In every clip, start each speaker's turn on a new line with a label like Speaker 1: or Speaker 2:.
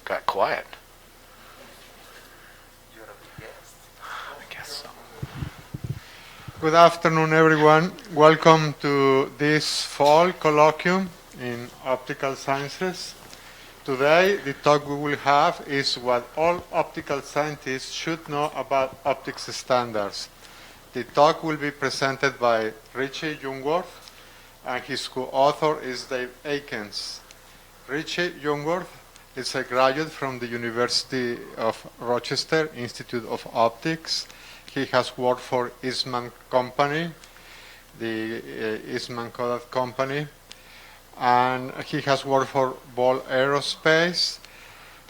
Speaker 1: got quiet.
Speaker 2: You're a guest.
Speaker 1: I guess so.
Speaker 3: Good afternoon, everyone. Welcome to this fall colloquium in optical sciences. Today, the talk we will have is what all optical scientists should know about optics standards. The talk will be presented by Richie Youngworth, and his co-author is Dave Akins. Richie Youngworth is a graduate from the University of Rochester Institute of Optics. He has worked for Eastman Company, the Eastman Kodak Company, and he has worked for Ball Aerospace.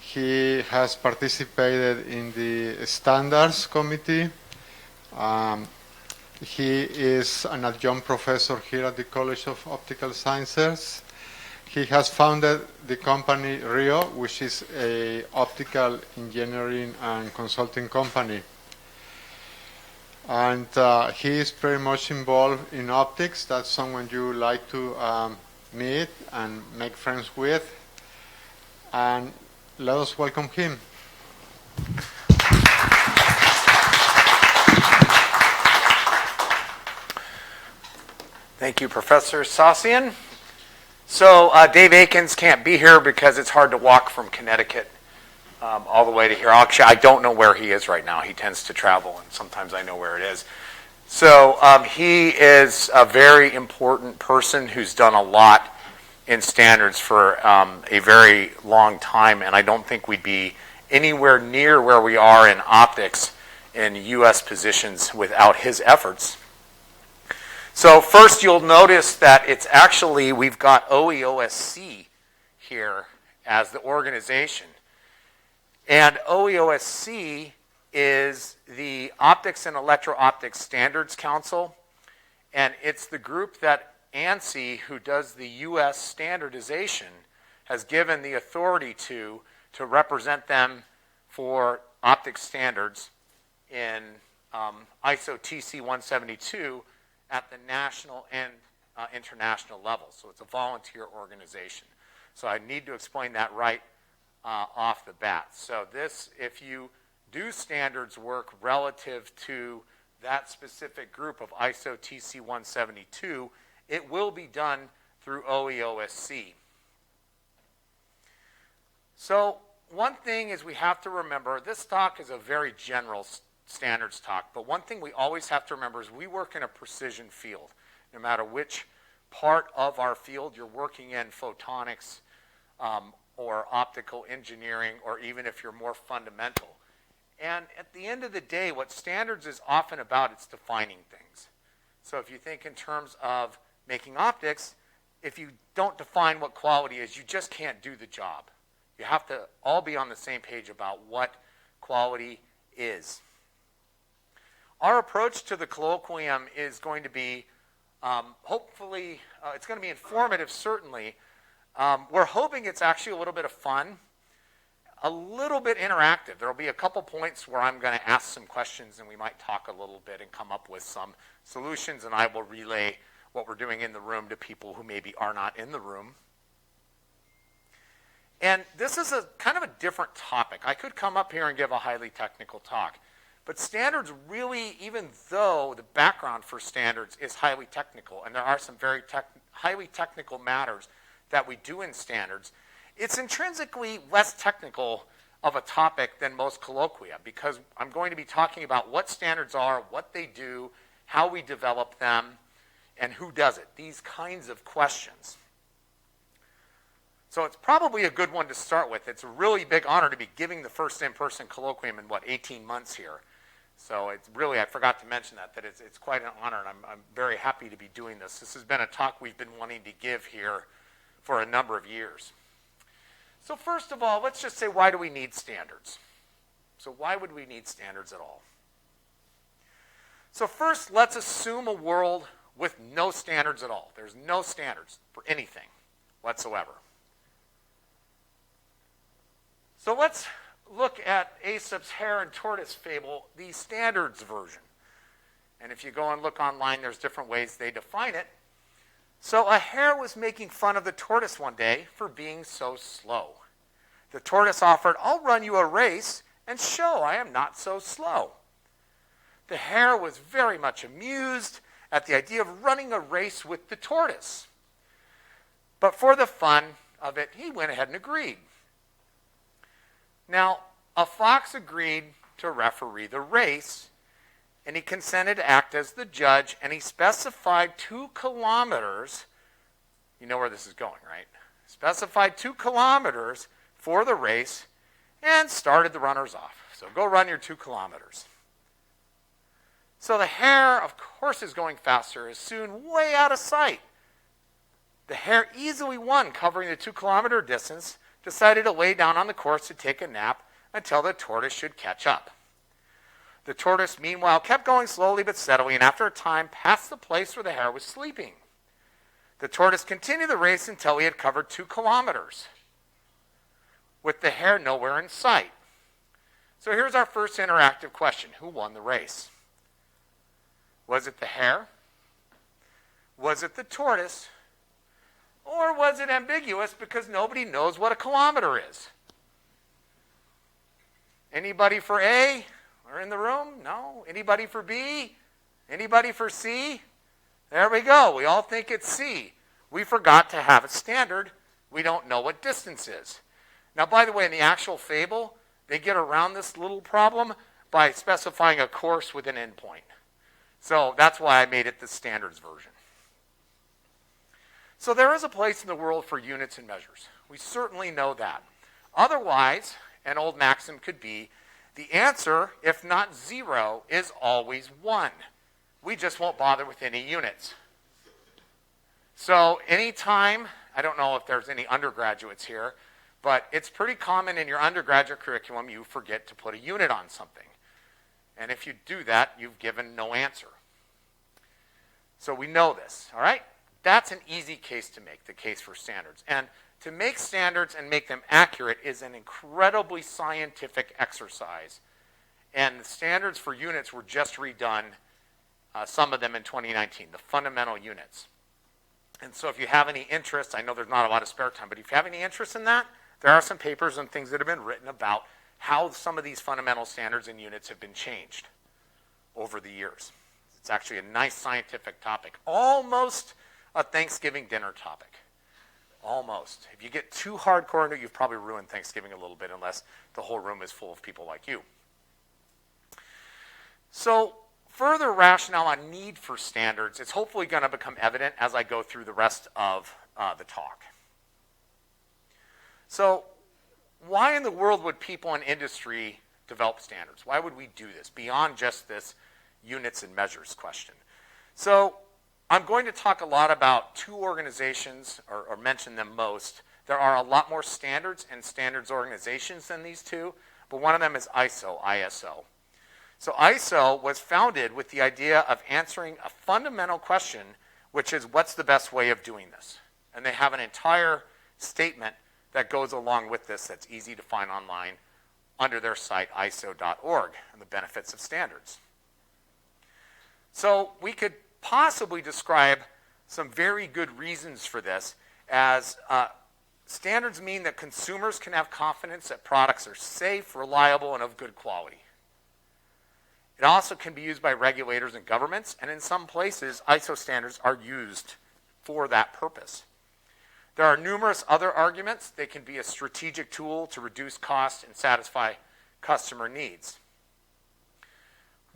Speaker 3: He has participated in the Standards Committee. He is an adjunct professor here at the College of Optical Sciences. He has founded the company RIO, which is an optical engineering and consulting company. And he is very much involved in optics. That's someone you like to meet and make friends with. And let us welcome him.
Speaker 1: Thank you, Professor Sasian. So Dave Akins can't be here because it's hard to walk from Connecticut all the way to here. Actually, I don't know where he is right now. He tends to travel, and sometimes I know where it is. So he is a very important person who's done a lot in standards for a very long time, and I don't think we'd be anywhere near where we are in optics in U.S. positions without his efforts. So first you'll notice that it's actually, we've got OSC here as the organization. And OSC is the Optics and Electro-Optics Standards Council, and it's the group that ANSI, who does the U.S. standardization, has given the authority to represent them for optics standards in ISO TC 172 at the national and international level. So it's a volunteer organization. So I need to explain that right off the bat. So this, if you do standards work relative to that specific group of ISO TC 172, it will be done through OEOSC. So one thing is we have to remember, this talk is a very general standards talk, but one thing we always have to remember is we work in a precision field. No matter which part of our field you're working in, photonics or optical engineering, or even if you're more fundamental. And at the end of the day, what standards is often about, it's defining things. So if you think in terms of making optics, if you don't define what quality is, you just can't do the job. You have to all be on the same page about what quality is. Our approach to the colloquium is going to be, hopefully, it's going to be informative, certainly. We're hoping it's actually a little bit of fun, a little bit interactive. There will be a couple points where I'm going to ask some questions, and we might talk a little bit and come up with some solutions, and I will relay what we're doing in the room to people who maybe are not in the room. And this is a kind of a different topic. I could come up here and give a highly technical talk. But standards really, even though the background for standards is highly technical, and there are some very highly technical matters that we do in standards, it's intrinsically less technical of a topic than most colloquia, because I'm going to be talking about what standards are, what they do, how we develop them, and who does it. These kinds of questions. So it's probably a good one to start with. It's a really big honor to be giving the first in-person colloquium in, 18 months here. So it's really, I forgot to mention that it's quite an honor, and I'm very happy to be doing this. This has been a talk we've been wanting to give here for a number of years. So first of all, let's just say, why do we need standards? So why would we need standards at all? So first, let's assume a world with no standards at all. There's no standards for anything whatsoever. So let's look at Aesop's hare and tortoise fable, the standards version. And if you go and look online, there's different ways they define it. So a hare was making fun of the tortoise one day for being so slow. The tortoise offered, "I'll run you a race and show I am not so slow." The hare was very much amused at the idea of running a race with the tortoise. But for the fun of it, he went ahead and agreed. Now, a fox agreed to referee the race, and he consented to act as the judge, and he specified 2 kilometers. You know where this is going, right? Specified 2 kilometers for the race and started the runners off. So go run your 2 kilometers. So the hare, of course, is going faster, is soon way out of sight. The hare easily won, covering the 2-kilometer distance, decided to lay down on the course to take a nap until the tortoise should catch up. The tortoise, meanwhile, kept going slowly but steadily, and after a time passed the place where the hare was sleeping. The tortoise continued the race until he had covered 2 kilometers, with the hare nowhere in sight. So here's our first interactive question. Who won the race? Was it the hare? Was it the tortoise? Or was it ambiguous because nobody knows what a kilometer is? Anybody for A are in the room? No? Anybody for B? Anybody for C? There we go. We all think it's C. We forgot to have a standard. We don't know what distance is. Now, by the way, in the actual fable, they get around this little problem by specifying a course with an endpoint. So that's why I made it the standards version. So there is a place in the world for units and measures. We certainly know that. Otherwise, an old maxim could be, the answer, if not 0, is always 1. We just won't bother with any units. So anytime, I don't know if there's any undergraduates here, but it's pretty common in your undergraduate curriculum you forget to put a unit on something. And if you do that, you've given no answer. So we know this, all right? That's an easy case to make, the case for standards. And to make standards and make them accurate is an incredibly scientific exercise. And the standards for units were just redone, some of them in 2019, the fundamental units. And so if you have any interest, I know there's not a lot of spare time, but if you have any interest in that, there are some papers and things that have been written about how some of these fundamental standards and units have been changed over the years. It's actually a nice scientific topic. Almost a Thanksgiving dinner topic. Almost. If you get too hardcore into it, you've probably ruined Thanksgiving a little bit unless the whole room is full of people like you. So, further rationale on need for standards is hopefully going to become evident as I go through the rest of the talk. So, why in the world would people in industry develop standards? Why would we do this beyond just this units and measures question? So, I'm going to talk a lot about 2 organizations, or mention them most. There are a lot more standards and standards organizations than these 2, but one of them is ISO. So ISO was founded with the idea of answering a fundamental question, which is, what's the best way of doing this? And they have an entire statement that goes along with this that's easy to find online under their site, iso.org, and the benefits of standards. So we could possibly describe some very good reasons for this as standards mean that consumers can have confidence that products are safe, reliable, and of good quality. It also can be used by regulators and governments, and in some places, ISO standards are used for that purpose. There are numerous other arguments. They can be a strategic tool to reduce cost and satisfy customer needs.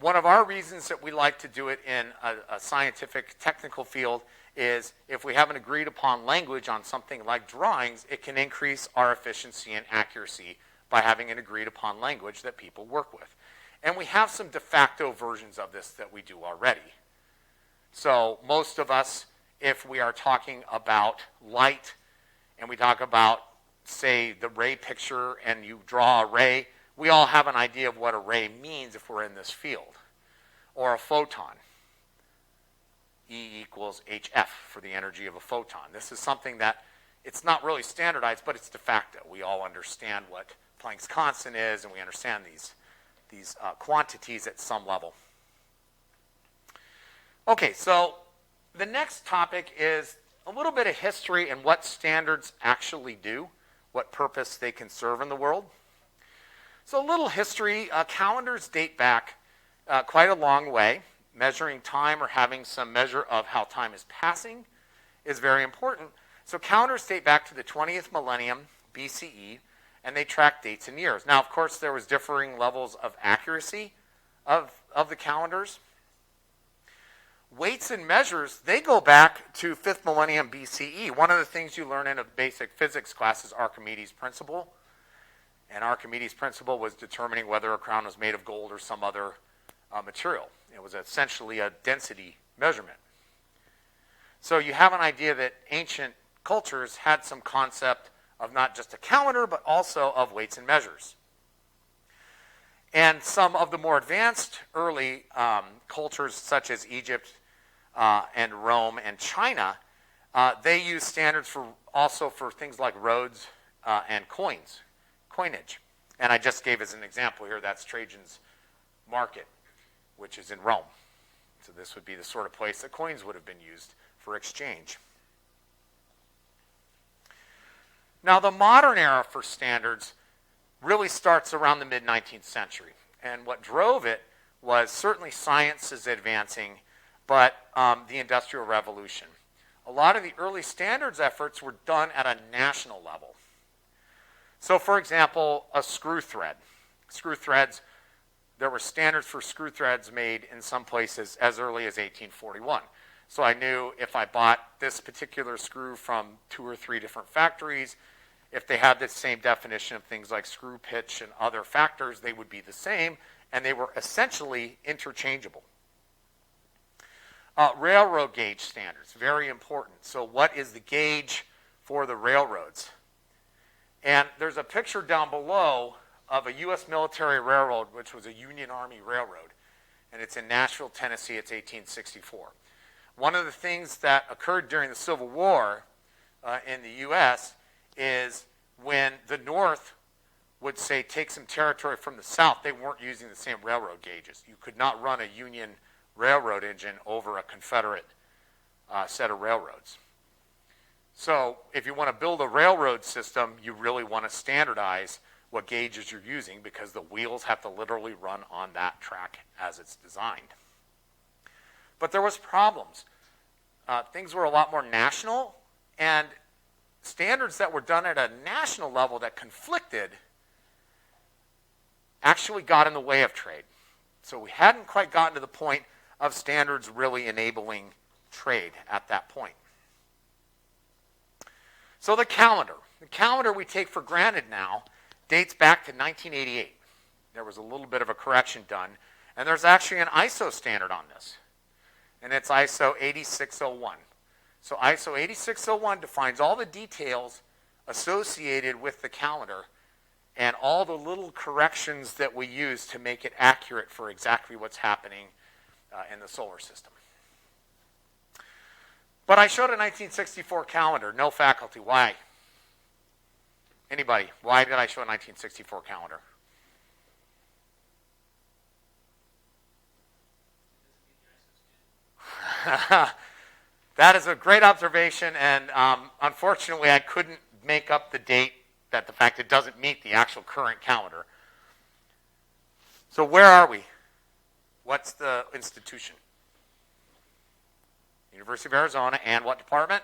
Speaker 1: One of our reasons that we like to do it in a scientific, technical field is if we have an agreed upon language on something like drawings, it can increase our efficiency and accuracy by having an agreed upon language that people work with. And we have some de facto versions of this that we do already. So most of us, if we are talking about light and we talk about, say, the ray picture and you draw a ray, we all have an idea of what a ray means if we're in this field. Or a photon. E equals hf for the energy of a photon. This is something that it's not really standardized, but it's de facto. We all understand what Planck's constant is, and we understand these quantities at some level. Okay, so the next topic is a little bit of history and what standards actually do. what purpose they can serve in the world. So a little history, calendars date back quite a long way. Measuring time or having some measure of how time is passing is very important. So calendars date back to the 20th millennium BCE, and they track dates and years. Now, of course, there was differing levels of accuracy of the calendars. Weights and measures, they go back to 5th millennium BCE. One of the things you learn in a basic physics class is Archimedes' principle. And Archimedes' principle was determining whether a crown was made of gold or some other material. It was essentially a density measurement. So you have an idea that ancient cultures had some concept of not just a calendar, but also of weights and measures. And some of the more advanced early cultures, such as Egypt and Rome and China, they used standards also for things like roads and coinage. And I just gave as an example here, that's Trajan's market, which is in Rome. So this would be the sort of place that coins would have been used for exchange. Now, the modern era for standards really starts around the mid-19th century. And what drove it was certainly science is advancing, but the Industrial Revolution. A lot of the early standards efforts were done at a national level. So, for example, a screw thread. Screw threads, there were standards for screw threads made in some places as early as 1841. So I knew if I bought this particular screw from 2 or 3 different factories, if they had the same definition of things like screw pitch and other factors, they would be the same, and they were essentially interchangeable. Railroad gauge standards, very important. So what is the gauge for the railroads? And there's a picture down below of a U.S. military railroad, which was a Union Army railroad, and it's in Nashville, Tennessee. It's 1864. One of the things that occurred during the Civil War in the U.S. is when the North would say take some territory from the South, they weren't using the same railroad gauges. You could not run a Union railroad engine over a Confederate set of railroads. So if you want to build a railroad system, you really want to standardize what gauges you're using because the wheels have to literally run on that track as it's designed. But there was problems. Things were a lot more national, and standards that were done at a national level that conflicted actually got in the way of trade. So we hadn't quite gotten to the point of standards really enabling trade at that point. So the calendar we take for granted now dates back to 1988. There was a little bit of a correction done, and there's actually an ISO standard on this. And it's ISO 8601. So ISO 8601 defines all the details associated with the calendar and all the little corrections that we use to make it accurate for exactly what's happening in the solar system. But I showed a 1964 calendar, no faculty. Why? Anybody? Why did I show a 1964 calendar? That is a great observation, and unfortunately I couldn't make up the date that the fact it doesn't meet the actual current calendar. So where are we? What's the institution? University of Arizona, and what department?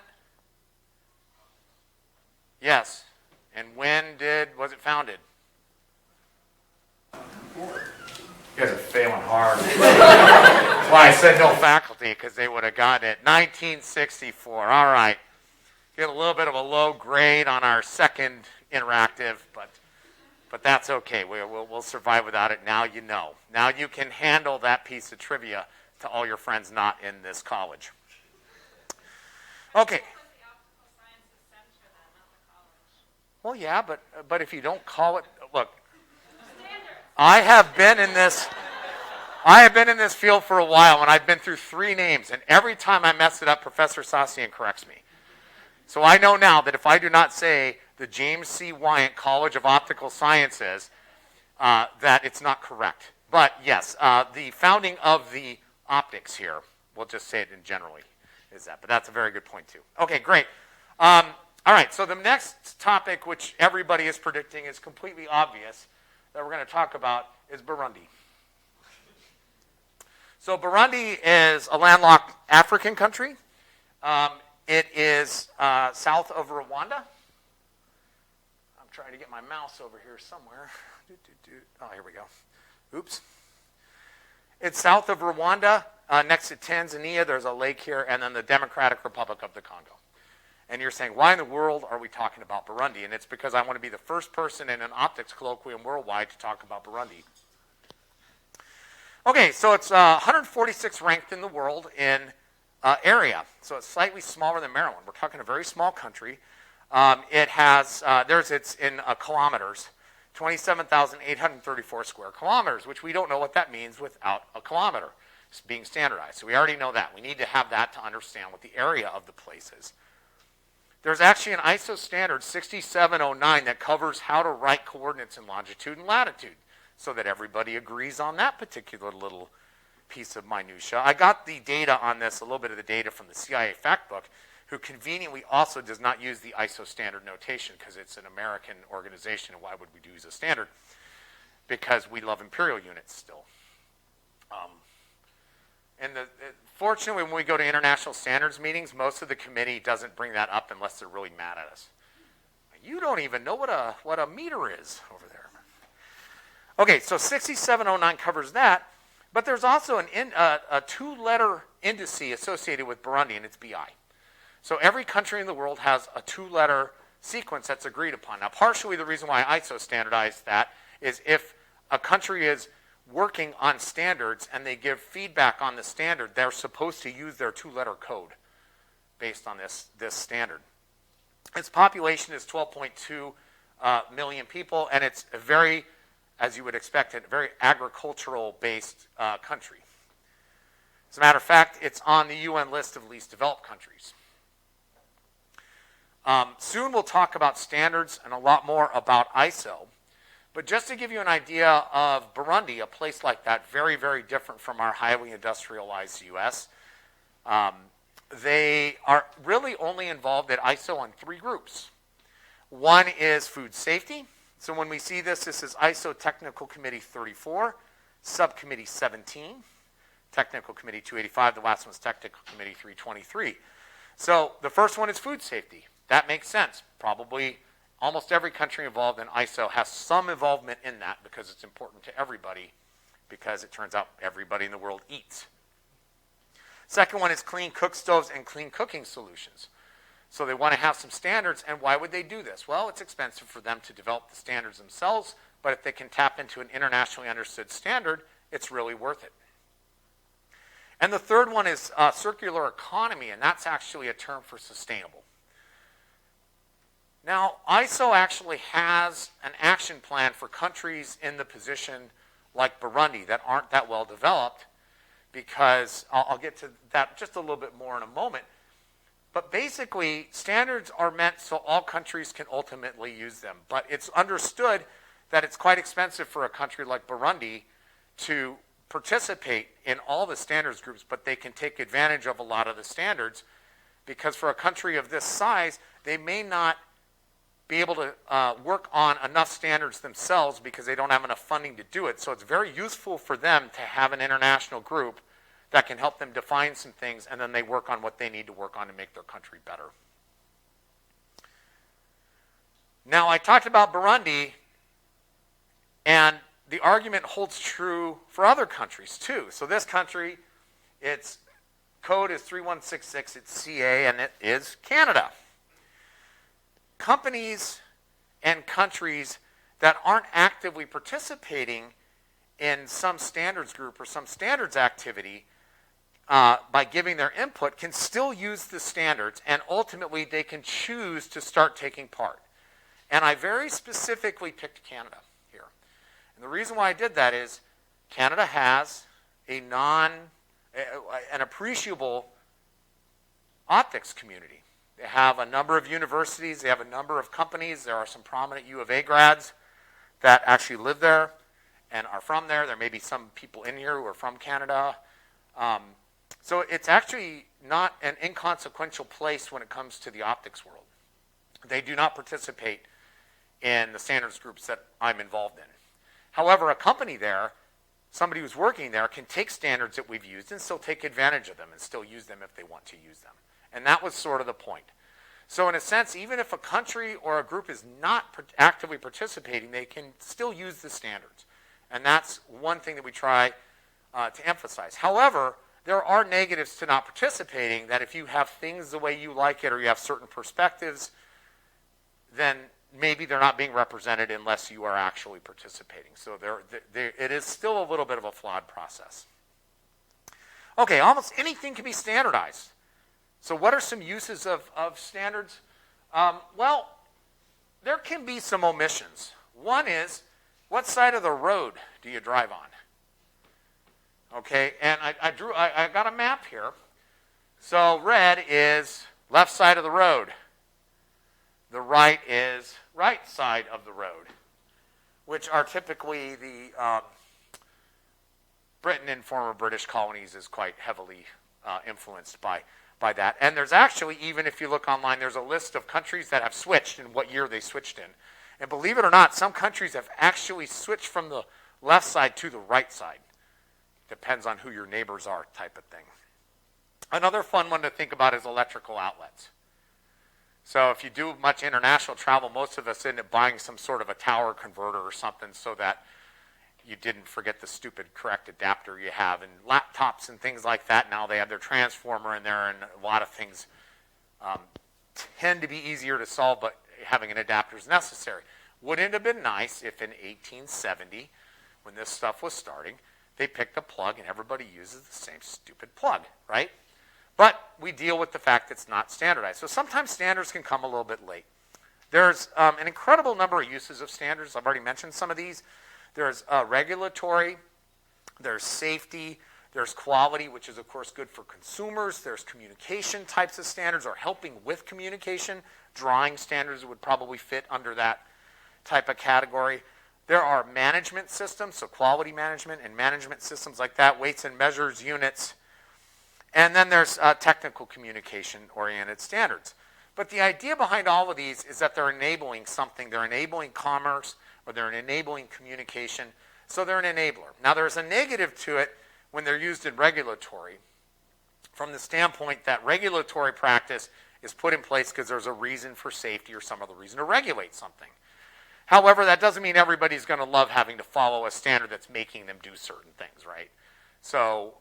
Speaker 1: Yes. And when was it founded? You guys are failing hard. That's why I said no faculty, because they would have gotten it. 1964. All right. Get a little bit of a low grade on our second interactive, but that's okay. We'll survive without it. Now you know. Now you can handle that piece of trivia to all your friends not in this college. Okay. Well, yeah, but if you don't call it, look, I have been in this field for a while, and I've been through 3 names, and every time I mess it up, Professor Sasian corrects me. So I know now that if I do not say the James C. Wyant College of Optical Sciences, that it's not correct. But yes, the founding of the optics here, we'll just say it in generally, is that. But that's a very good point too. Okay, great. All right, so the next topic, which everybody is predicting is completely obvious, that we're going to talk about is Burundi. So Burundi is a landlocked African country. It is south of Rwanda. I'm trying to get my mouse over here somewhere. Oh, here we go. Oops. It's south of Rwanda, next to Tanzania. There's a lake here, and then the Democratic Republic of the Congo. And you're saying, why in the world are we talking about Burundi? And it's because I want to be the first person in an optics colloquium worldwide to talk about Burundi. Okay, so it's 146th ranked in the world in area. So it's slightly smaller than Maryland. We're talking a very small country. It has, it's in kilometers, 27,834 square kilometers, which we don't know what that means without a kilometer being standardized. So we already know that. We need to have that to understand what the area of the place is. There's actually an ISO standard 6709 that covers how to write coordinates in longitude and latitude so that everybody agrees on that particular little piece of minutia. I got the data on this, a little bit of the data from the CIA fact book, who conveniently also does not use the ISO standard notation because it's an American organization, and why would we use a standard? Because we love imperial units still. Fortunately, when we go to international standards meetings, most of the committee doesn't bring that up unless they're really mad at us. You don't even know what a meter is over there. Okay, so 6709 covers that, but there's also a two-letter indice associated with Burundi, and it's BI. So every country in the world has a two-letter sequence that's agreed upon. Now, partially the reason why ISO standardized that is if a country is working on standards and they give feedback on the standard, they're supposed to use their two-letter code based on this standard. Its population is 12.2 million people, and it's a very, as you would expect, a very agricultural-based country. As a matter of fact, it's on the UN list of least developed countries. Soon we'll talk about standards and a lot more about ISO. But just to give you an idea of Burundi, a place like that, very, very different from our highly industrialized U.S., they are really only involved at ISO on three groups. One is food safety. So when we see this is ISO Technical Committee 34, Subcommittee 17, Technical Committee 285, the last one's Technical Committee 323. So the first one is food safety. That makes sense. Probably almost every country involved in ISO has some involvement in that because it's important to everybody, because it turns out everybody in the world eats. Second one is clean cook stoves and clean cooking solutions. So they want to have some standards, and why would they do this? Well, it's expensive for them to develop the standards themselves, but if they can tap into an internationally understood standard, it's really worth it. And the third one is circular economy, and that's actually a term for sustainable. Now, ISO actually has an action plan for countries in the position like Burundi that aren't that well developed, because I'll get to that just a little bit more in a moment. But basically, standards are meant so all countries can ultimately use them. But it's understood that it's quite expensive for a country like Burundi to participate in all the standards groups, but they can take advantage of a lot of the standards, because for a country of this size, they may not be able to work on enough standards themselves because they don't have enough funding to do it. So it's very useful for them to have an international group that can help them define some things, and then they work on what they need to work on to make their country better. Now, I talked about Burundi, and the argument holds true for other countries too. So this country, its code is 3166, it's CA, and it is Canada. Companies and countries that aren't actively participating in some standards group or some standards activity by giving their input can still use the standards, and ultimately they can choose to start taking part. And I very specifically picked Canada here. And the reason why I did that is Canada has an appreciable optics community. They have a number of universities. They have a number of companies. There are some prominent U of A grads that actually live there and are from there. There may be some people in here who are from Canada. So it's actually not an inconsequential place when it comes to the optics world. They do not participate in the standards groups that I'm involved in. However, a company there, somebody who's working there, can take standards that we've used and still take advantage of them and still use them if they want to use them. And that was sort of the point. So in a sense, even if a country or a group is not actively participating, they can still use the standards. And that's one thing that we try to emphasize. However, there are negatives to not participating, that if you have things the way you like it or you have certain perspectives, then maybe they're not being represented unless you are actually participating. So it is still a little bit of a flawed process. Okay, almost anything can be standardized. So what are some uses of standards? Well, there can be some omissions. One is, what side of the road do you drive on? Okay, and I got a map here. So red is left side of the road. The right is right side of the road, which are typically the Britain and former British colonies is quite heavily influenced by that. And there's actually, even if you look online, there's a list of countries that have switched and what year they switched in. And believe it or not, some countries have actually switched from the left side to the right side. Depends on who your neighbors are, type of thing. Another fun one to think about is electrical outlets. So if you do much international travel, most of us end up buying some sort of a tower converter or something so that you didn't forget the stupid correct adapter you have. And laptops and things like that, now they have their transformer in there, and a lot of things tend to be easier to solve, but having an adapter is necessary. Wouldn't it have been nice if in 1870, when this stuff was starting, they picked a plug and everybody uses the same stupid plug, right? But we deal with the fact that it's not standardized. So sometimes standards can come a little bit late. There's an incredible number of uses of standards. I've already mentioned some of these. There's regulatory, there's safety, there's quality, which is, of course, good for consumers. There's communication types of standards, or helping with communication. Drawing standards would probably fit under that type of category. There are management systems, so quality management and management systems like that, weights and measures, units. And then there's technical communication-oriented standards. But the idea behind all of these is that they're enabling something. They're enabling commerce, or they're enabling communication. So they're an enabler. Now, there's a negative to it when they're used in regulatory, from the standpoint that regulatory practice is put in place because there's a reason for safety or some other reason to regulate something. However, that doesn't mean everybody's going to love having to follow a standard that's making them do certain things, right? So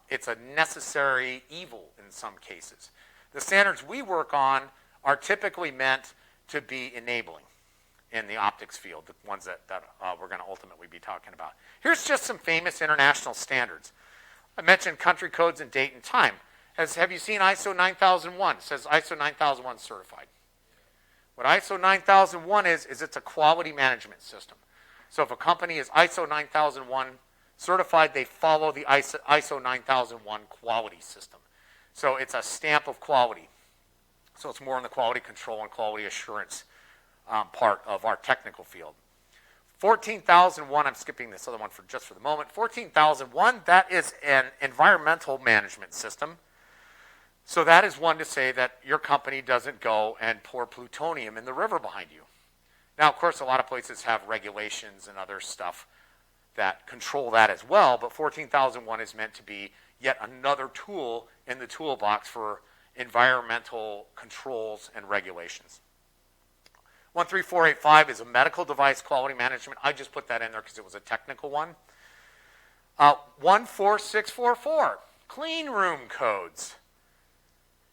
Speaker 1: it's a necessary evil in some cases. The standards we work on are typically meant to be enabling in the optics field, the ones that we're going to ultimately be talking about. Here's just some famous international standards. I mentioned country codes and date and time. Have you seen ISO 9001? It says ISO 9001 certified. What ISO 9001 is it's a quality management system. So if a company is ISO 9001 certified, they follow the ISO 9001 quality system. So it's a stamp of quality. So it's more in the quality control and quality assurance part of our technical field. 14001, I'm skipping this other one for the moment. 14001, that is an environmental management system. So that is one to say that your company doesn't go and pour plutonium in the river behind you. Now, of course, a lot of places have regulations and other stuff that control that as well, but 14001 is meant to be yet another tool in the toolbox for environmental controls and regulations. 13485 is a medical device quality management. I just put that in there because it was a technical one. 14644, clean room codes.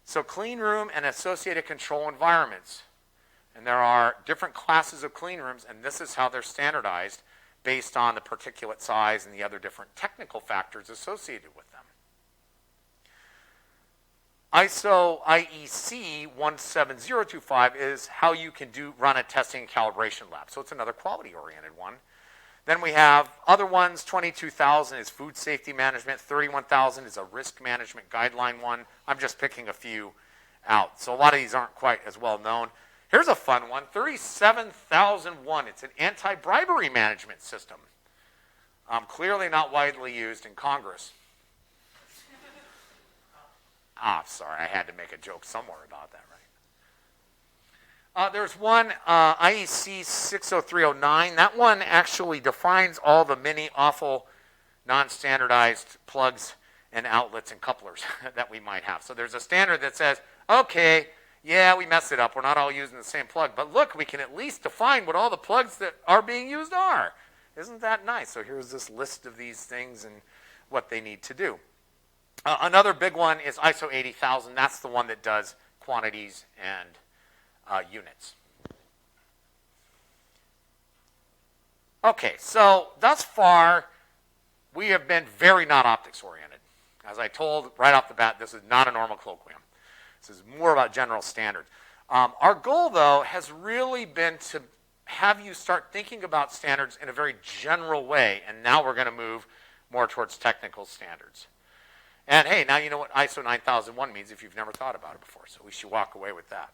Speaker 1: So clean room and associated control environments. And there are different classes of clean rooms, and this is how they're standardized based on the particulate size and the other different technical factors associated with them. ISO IEC 17025 is how you can run a testing and calibration lab. So it's another quality-oriented one. Then we have other ones. 22,000 is food safety management. 31,000 is a risk management guideline one. I'm just picking a few out. So a lot of these aren't quite as well known. Here's a fun one, 37,001. It's an anti-bribery management system. Clearly not widely used in Congress. Sorry, I had to make a joke somewhere about that, There's one, IEC 60309. That one actually defines all the many awful non-standardized plugs and outlets and couplers that we might have. So there's a standard that says, okay, yeah, we messed it up. We're not all using the same plug. But look, we can at least define what all the plugs that are being used are. Isn't that nice? So here's this list of these things and what they need to do. Another big one is ISO 80,000. That's the one that does quantities and units. Okay, so thus far, we have been very non-optics oriented. As I told right off the bat, this is not a normal colloquium. This is more about general standards. Our goal, though, has really been to have you start thinking about standards in a very general way, and now we're going to move more towards technical standards. And hey, now you know what ISO 9001 means if you've never thought about it before, so we should walk away with that.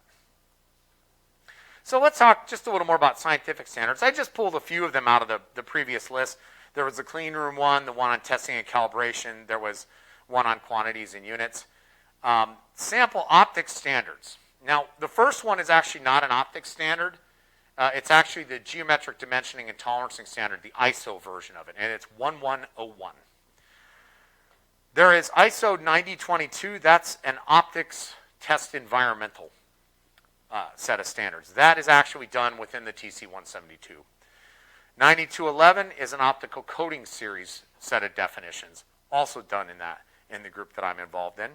Speaker 1: So let's talk just a little more about scientific standards. I just pulled a few of them out of the previous list. There was the clean room one, the one on testing and calibration. There was one on quantities and units. Sample optics standards. Now, the first one is actually not an optics standard. It's actually the geometric dimensioning and tolerancing standard, the ISO version of it, and it's 1101. There is ISO 9022. That's an optics test environmental set of standards. That is actually done within the TC 172. 9211 is an optical coating series set of definitions, also done in the group that I'm involved in.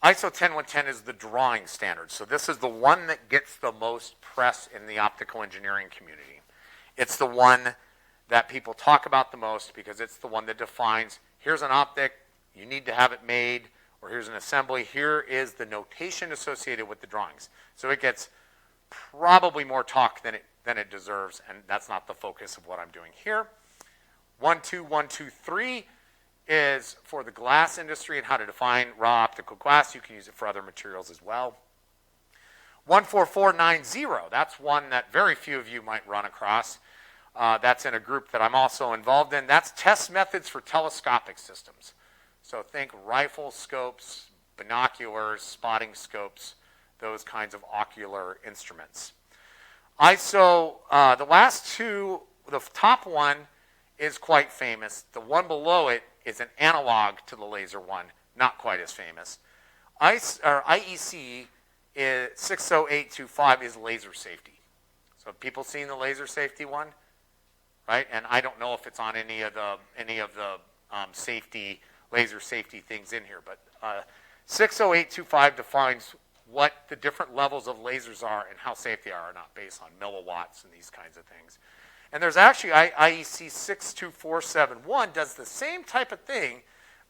Speaker 1: ISO 10110 is the drawing standard. So this is the one that gets the most press in the optical engineering community. It's the one that people talk about the most because it's the one that defines, here's an optic, you need to have it made, or here's an assembly, here is the notation associated with the drawings. So it gets probably more talk than it deserves, and that's not the focus of what I'm doing here. 12123 is for the glass industry and how to define raw optical glass. You can use it for other materials as well. 14490, that's one that very few of you might run across. That's in a group that I'm also involved in. That's test methods for telescopic systems. So think rifle scopes, binoculars, spotting scopes, those kinds of ocular instruments. ISO, the last two, the top one is quite famous. The one below it is an analog to the laser one, not quite as famous. IEC is 60825 is laser safety. So have people seen the laser safety one? Right? And I don't know if it's on any of the safety, laser safety things in here, but 60825 defines what the different levels of lasers are and how safe they are or not based on milliwatts and these kinds of things. And there's actually IEC 62471 does the same type of thing,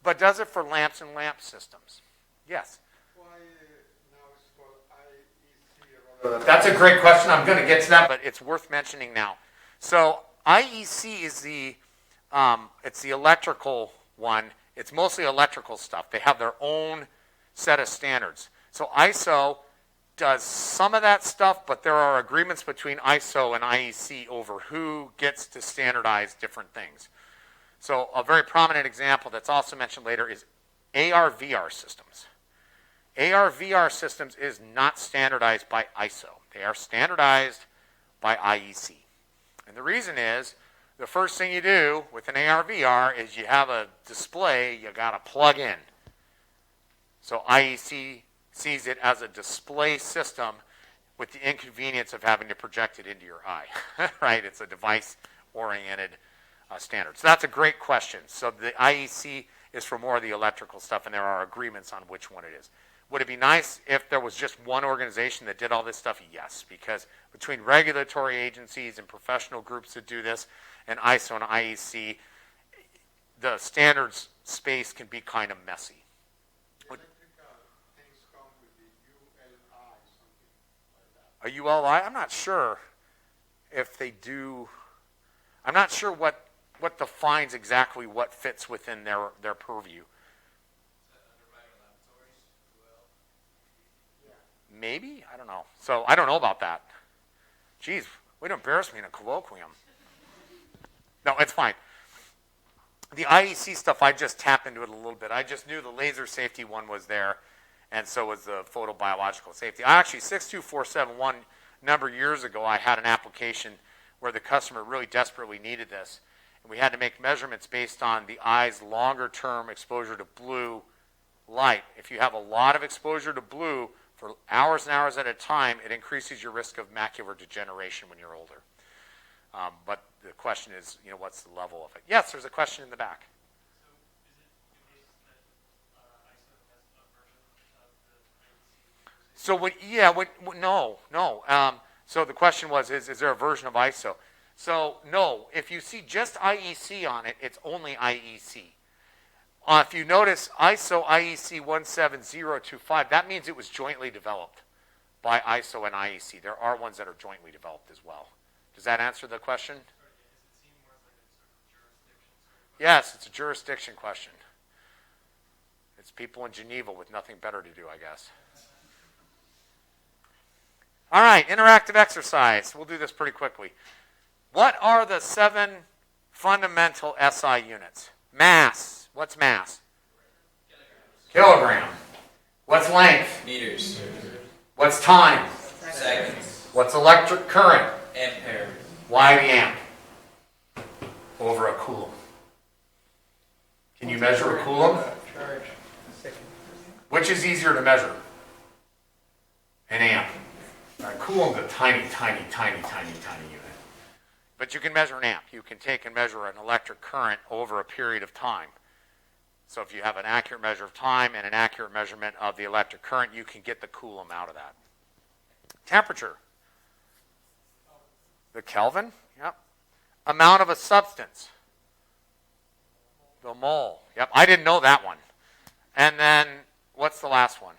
Speaker 1: but does it for lamps and lamp systems. Yes?
Speaker 3: Why now it's called IEC?
Speaker 1: That's a great question. I'm going to get to that, but it's worth mentioning now. So IEC is it's the electrical one. It's mostly electrical stuff. They have their own set of standards. So ISO does some of that stuff, but there are agreements between ISO and IEC over who gets to standardize different things. So a very prominent example that's also mentioned later is AR/VR systems. AR/VR systems is not standardized by ISO. They are standardized by IEC. And the reason is, the first thing you do with an AR/VR is you have a display you got to plug in. So IEC sees it as a display system with the inconvenience of having to project it into your eye, right? It's a device-oriented standard. So that's a great question. So the IEC is for more of the electrical stuff, and there are agreements on which one it is. Would it be nice if there was just one organization that did all this stuff? Yes, because between regulatory agencies and professional groups that do this, and ISO and IEC, the standards space can be kind of messy. A ULI? I'm not sure if they do. I'm not sure what defines exactly what fits within their purview. Maybe? I don't know. So I don't know about that. Geez, way to embarrass me in a colloquium. No, it's fine. The IEC stuff, I just tapped into it a little bit. I just knew the laser safety one was there. and so was the photobiological safety. Actually, 62471, number of years ago, I had an application where the customer really desperately needed this. And we had to make measurements based on the eye's longer-term exposure to blue light. If you have a lot of exposure to blue for hours and hours at a time, it increases your risk of macular degeneration when you're older. But the question is, what's the level of it? Yes, there's a question in the back. So no. So the question was, is there a version of ISO? So no, if you see just IEC on it, it's only IEC. If you notice ISO IEC 17025, that means it was jointly developed by ISO and IEC. There are ones that are jointly developed as well. Does that answer the question? Yes, it's a jurisdiction question. It's people in Geneva with nothing better to do, I guess. All right, interactive exercise. We'll do this pretty quickly. What are the 7 fundamental SI units? Mass. What's mass? Kilogram. What's length?
Speaker 2: Meters.
Speaker 1: What's time?
Speaker 2: Seconds.
Speaker 1: What's electric current?
Speaker 2: Ampere.
Speaker 1: Why the amp? Over a coulomb. Can you measure a coulomb? Which is easier to measure? An amp. A coulomb's a tiny unit. But you can measure an amp. You can take and measure an electric current over a period of time. So if you have an accurate measure of time and an accurate measurement of the electric current, you can get the coulomb out of that. Temperature. The Kelvin. Yep. Amount of a substance. The mole. Yep. I didn't know that one. And then what's the last one?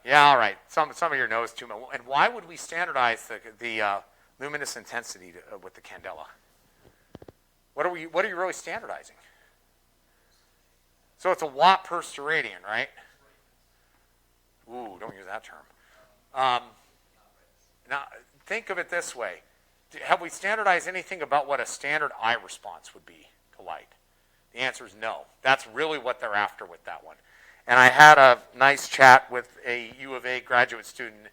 Speaker 1: Yeah, all right. Some of your knows too much. And why would we standardize the luminous intensity with the candela? What are you really standardizing? So it's a watt per steradian, right? Ooh, don't use that term. Now, think of it this way. Have we standardized anything about what a standard eye response would be to light? The answer is no. That's really what they're after with that one. And I had a nice chat with a U of A graduate student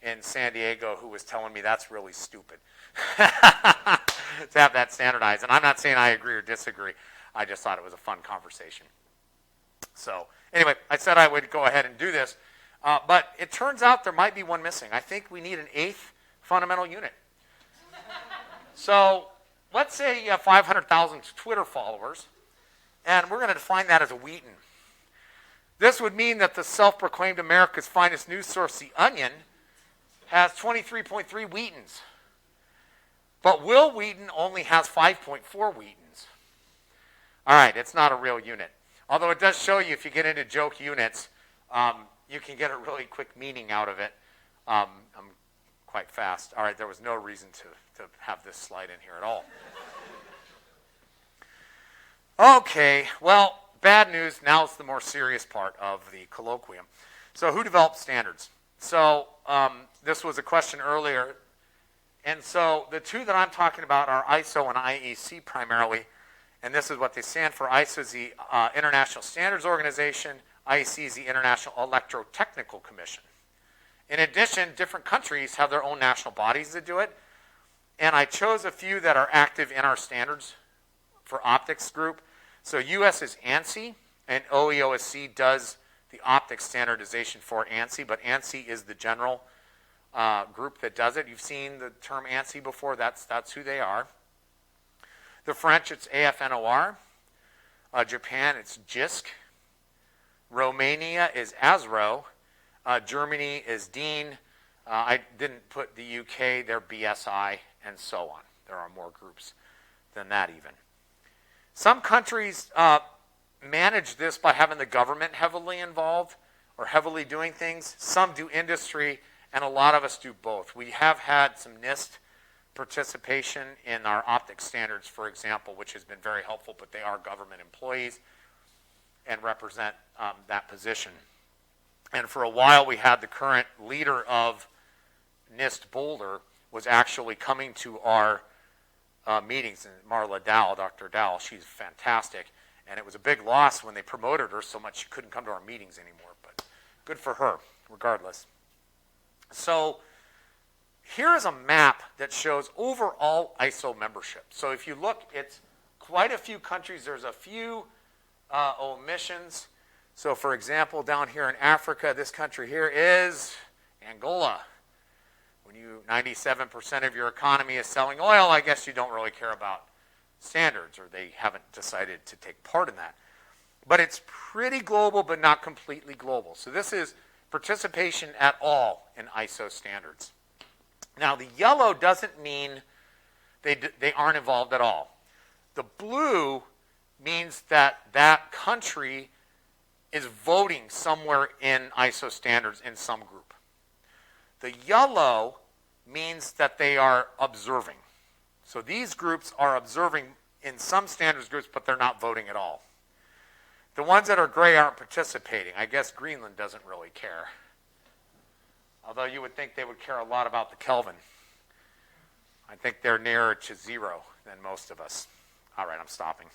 Speaker 1: in San Diego who was telling me that's really stupid to have that standardized. And I'm not saying I agree or disagree. I just thought it was a fun conversation. So anyway, I said I would go ahead and do this. But it turns out there might be one missing. I think we need an 8th fundamental unit. So let's say you have 500,000 Twitter followers, and we're going to define that as a Wheaton. This would mean that the self-proclaimed America's finest news source, The Onion, has 23.3 Wheatons. But Will Wheaton only has 5.4 Wheatons. All right, it's not a real unit. Although it does show you, if you get into joke units, you can get a really quick meaning out of it. I'm quite fast. All right, there was no reason to have this slide in here at all. Okay, well, bad news. Now's the more serious part of the colloquium. So who developed standards? So this was a question earlier. And so the two that I'm talking about are ISO and IEC primarily. And this is what they stand for. ISO is the International Standards Organization. IEC is the International Electrotechnical Commission. In addition, different countries have their own national bodies that do it. And I chose a few that are active in our standards for optics group. So US is ANSI, and OEOSC does the optics standardization for ANSI, but ANSI is the general group that does it. You've seen the term ANSI before. That's who they are. The French, it's AFNOR. Japan, it's JISC. Romania is ASRO. Germany is DIN. I didn't put the UK, they're BSI, and so on. There are more groups than that even. Some countries manage this by having the government heavily involved or heavily doing things. Some do industry, and a lot of us do both. We have had some NIST participation in our optics standards, for example, which has been very helpful, but they are government employees and represent that position. And for a while, we had the current leader of NIST Boulder was actually coming to our meetings, and Marla Dow, Dr. Dow, she's fantastic. And it was a big loss when they promoted her so much she couldn't come to our meetings anymore. But good for her, regardless. So here is a map that shows overall ISO membership. So if you look, it's quite a few countries. There's a few omissions. So for example, down here in Africa, this country here is Angola. When 97% of your economy is selling oil, I guess you don't really care about standards, or they haven't decided to take part in that. But it's pretty global, but not completely global. So this is participation at all in ISO standards. Now, the yellow doesn't mean they aren't involved at all. The blue means that that country is voting somewhere in ISO standards in some group. The yellow means that they are observing. So these groups are observing in some standards groups, but they're not voting at all. The ones that are gray aren't participating. I guess Greenland doesn't really care. Although you would think they would care a lot about the Kelvin. I think they're nearer to 0 than most of us. All right, I'm stopping.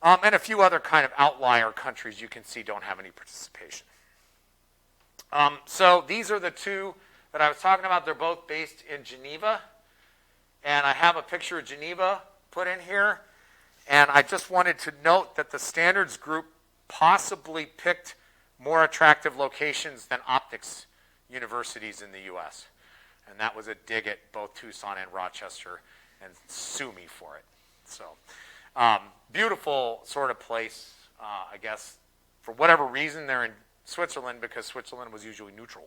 Speaker 1: And a few other kind of outlier countries you can see don't have any participation. So these are the two that I was talking about. They're both based in Geneva. And I have a picture of Geneva put in here. And I just wanted to note that the standards group possibly picked more attractive locations than optics universities in the U.S. And that was a dig at both Tucson and Rochester, and sue me for it. So beautiful sort of place, I guess. For whatever reason, they're in Switzerland because Switzerland was usually neutral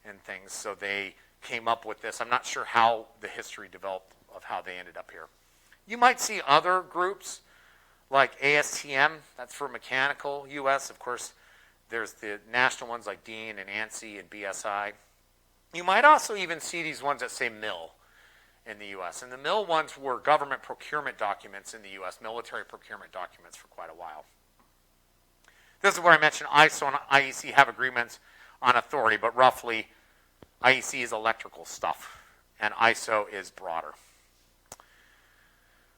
Speaker 1: in things. So they came up with this. I'm not sure how the history developed of how they ended up here. You might see other groups like ASTM, that's for mechanical US. Of course, there's the national ones like DEAN and ANSI and BSI. You might also even see these ones that say MIL in the US. And the MIL ones were government procurement documents in the US, military procurement documents for quite a while. This is where I mentioned ISO and IEC have agreements on authority, but roughly IEC is electrical stuff and ISO is broader.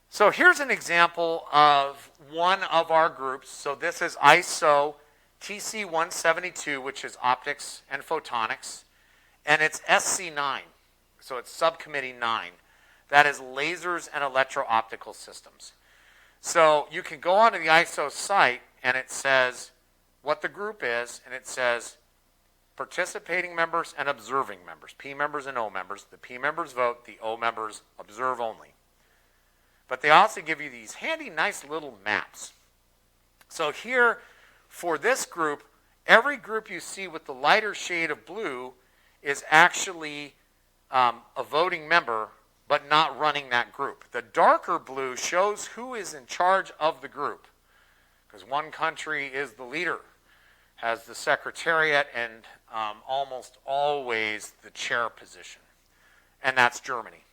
Speaker 1: So here's an example of one of our groups. So this is ISO TC 172, which is optics and photonics, and it's SC9, so it's subcommittee 9. That is lasers and electro-optical systems. So you can go onto the ISO site, and it says what the group is, and it says participating members and observing members, P members and O members. The P members vote, the O members observe only. But they also give you these handy, nice little maps. So here, for this group, every group you see with the lighter shade of blue is actually a voting member, but not running that group. The darker blue shows who is in charge of the group, because one country is the leader, has the secretariat, and almost always the chair position, and that's Germany.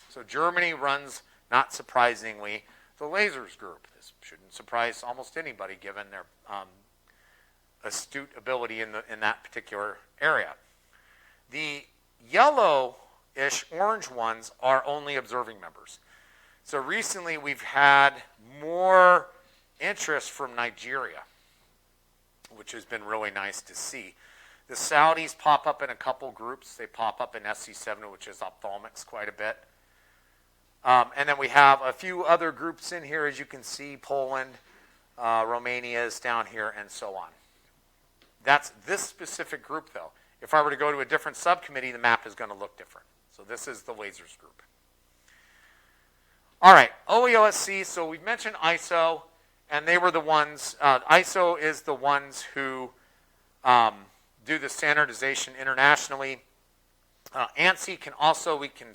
Speaker 1: So Germany runs, not surprisingly, the lasers group. This shouldn't surprise almost anybody given their astute ability in that particular area. The yellow-ish orange ones are only observing members. So recently we've had more interest from Nigeria, which has been really nice to see. The Saudis pop up in a couple groups. They pop up in SC7, which is ophthalmics, quite a bit. And then we have a few other groups in here, as you can see. Poland, Romania is down here, and so on. That's this specific group, though. If I were to go to a different subcommittee, the map is going to look different. So this is the lasers group. All right, OEOSC. So we've mentioned ISO, and they were the ones. ISO is the ones who do the standardization internationally. ANSI can also, we can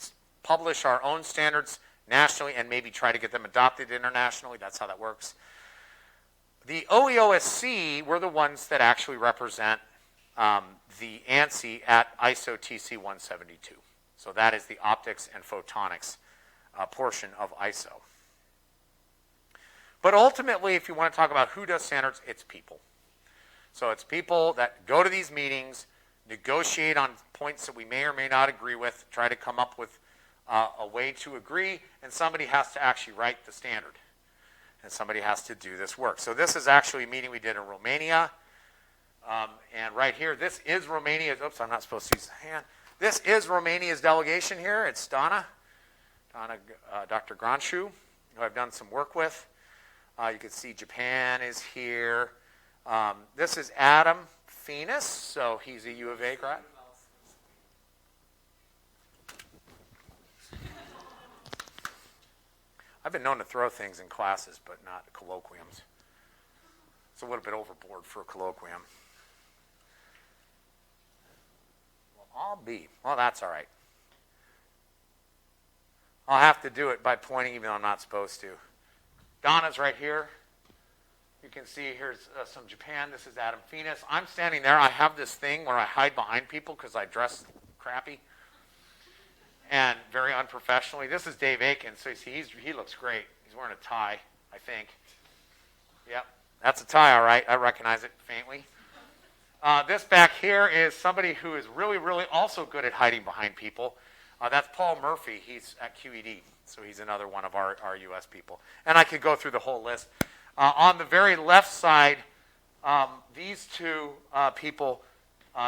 Speaker 1: publish our own standards nationally and maybe try to get them adopted internationally. That's how that works. The OEOSC were the ones that actually represent the ANSI at ISO TC 172. So that is the optics and photonics portion of ISO. But ultimately, if you want to talk about who does standards, it's people. So it's people that go to these meetings, negotiate on points that we may or may not agree with, try to come up with a way to agree, and somebody has to actually write the standard. and somebody has to do this work. So this is actually a meeting we did in Romania. And right here, this is Romania's, oops, I'm not supposed to use the hand. This is Romania's delegation here. It's Donna, Dr. Granshu, who I've done some work with. You can see Japan is here. This is Adam Phoenix, so he's a U of A grad. I've been known to throw things in classes, but not colloquiums. It's a little bit overboard for a colloquium. Well, that's all right. I'll have to do it by pointing even though I'm not supposed to. Donna's right here. You can see here's some Japan. This is Adam Phoenix. I'm standing there. I have this thing where I hide behind people because I dress crappy and very unprofessionally. This is Dave Aiken. So you see, he looks great. He's wearing a tie, I think. Yep, that's a tie, all right. I recognize it faintly. This back here is somebody who is really, really also good at hiding behind people. That's Paul Murphy. He's at QED, so he's another one of our U.S. people. And I could go through the whole list. On the very left side, these two people,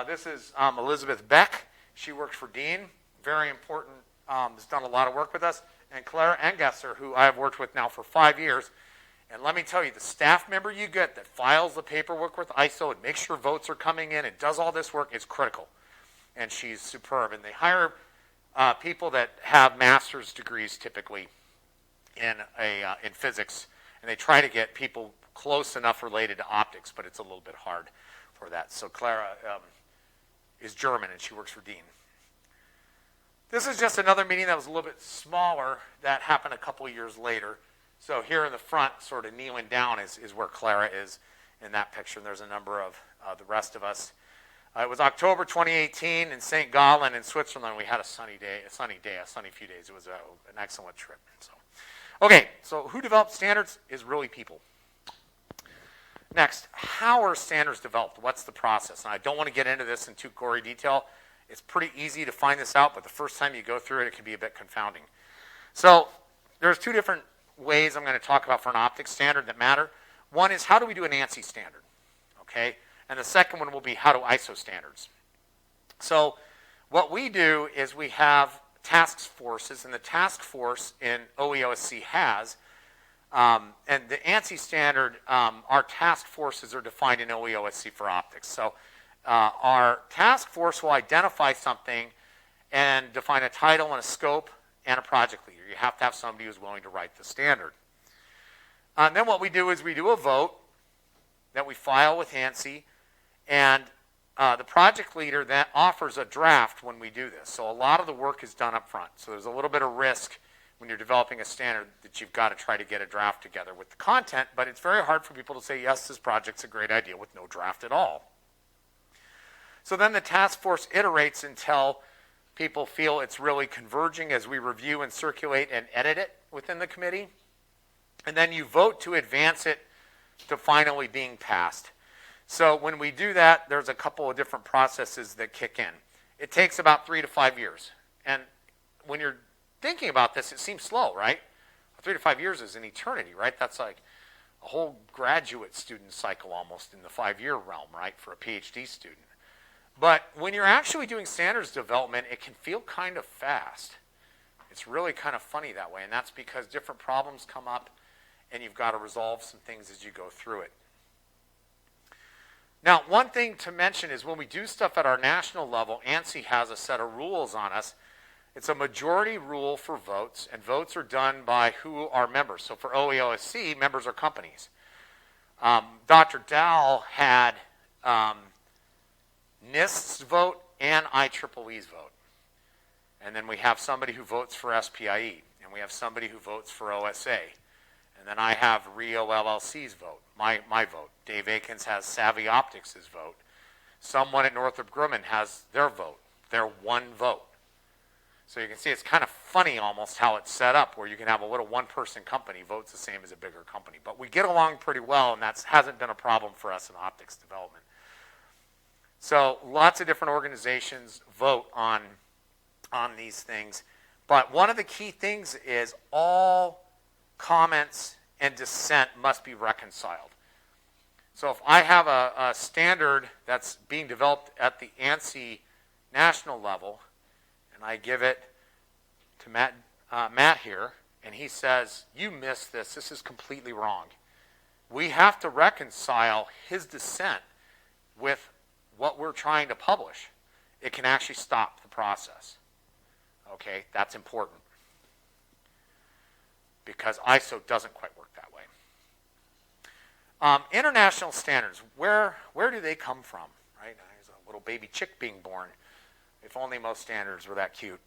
Speaker 1: this is Elizabeth Beck. She works for Dean, very important, has done a lot of work with us. And Clara Engesser, who I have worked with now for 5 years. And let me tell you, the staff member you get that files the paperwork with ISO and makes sure votes are coming in and does all this work is critical. And she's superb. And they hire people that have master's degrees typically in physics. And they try to get people close enough related to optics, but it's a little bit hard for that. So Clara is German, and she works for Dean. This is just another meeting that was a little bit smaller that happened a couple of years later. So here in the front, sort of kneeling down, is where Clara is in that picture. And there's a number of the rest of us. It was October 2018 in St. Gallen in Switzerland. We had a sunny few days. It was an excellent trip. Okay, so who developed standards is really people. Next, how are standards developed? What's the process? And I don't want to get into this in too gory detail. It's pretty easy to find this out, but the first time you go through it, it can be a bit confounding. So there's two different ways I'm going to talk about for an optics standard that matter. One is how do we do an ANSI standard? Okay, and the second one will be how do ISO standards? So what we do is we have task forces, and the task force in OEOSC has, and the ANSI standard, our task forces are defined in OEOSC for optics. So our task force will identify something and define a title and a scope and a project leader. You have to have somebody who's willing to write the standard. And then what we do is we do a vote that we file with ANSI, and the project leader then offers a draft when we do this. So a lot of the work is done up front. So there's a little bit of risk when you're developing a standard that you've got to try to get a draft together with the content, but it's very hard for people to say, yes, this project's a great idea with no draft at all. So then the task force iterates until people feel it's really converging as we review and circulate and edit it within the committee. And then you vote to advance it to finally being passed. So when we do that, there's a couple of different processes that kick in. It takes about 3 to 5 years. And when you're thinking about this, it seems slow, right? 3 to 5 years is an eternity, right? That's like a whole graduate student cycle almost in the 5-year realm, right, for a PhD student. But when you're actually doing standards development, it can feel kind of fast. It's really kind of funny that way, and that's because different problems come up, and you've got to resolve some things as you go through it. Now, one thing to mention is when we do stuff at our national level, ANSI has a set of rules on us. It's a majority rule for votes, and votes are done by who are members. So for OEOSC, members are companies. Dr. Dow had NIST's vote and IEEE's vote. And then we have somebody who votes for SPIE, and we have somebody who votes for OSA. And then I have Rio LLC's vote, my vote. Dave Aikens has Savvy Optics' vote. Someone at Northrop Grumman has their vote, their one vote. So you can see it's kind of funny almost how it's set up, where you can have a little one-person company votes the same as a bigger company. But we get along pretty well, and that hasn't been a problem for us in optics development. So lots of different organizations vote on these things. But one of the key things is all comments and dissent must be reconciled. So if I have a standard that's being developed at the ANSI national level, and I give it to Matt here, and he says, you missed this, this is completely wrong. We have to reconcile his dissent with what we're trying to publish. It can actually stop the process. Okay, that's important. Because ISO doesn't quite work that way. International standards, where do they come from? Right? There's a little baby chick being born. If only most standards were that cute.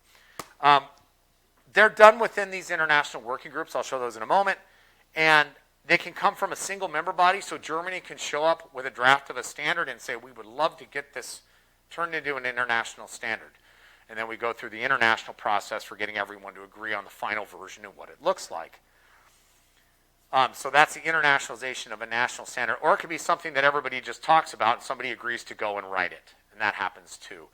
Speaker 1: They're done within these international working groups. I'll show those in a moment. And they can come from a single member body. So Germany can show up with a draft of a standard and say, we would love to get this turned into an international standard. And then we go through the international process for getting everyone to agree on the final version of what it looks like. So that's the internationalization of a national standard. Or it could be something that everybody just talks about and somebody agrees to go and write it. And that happens too.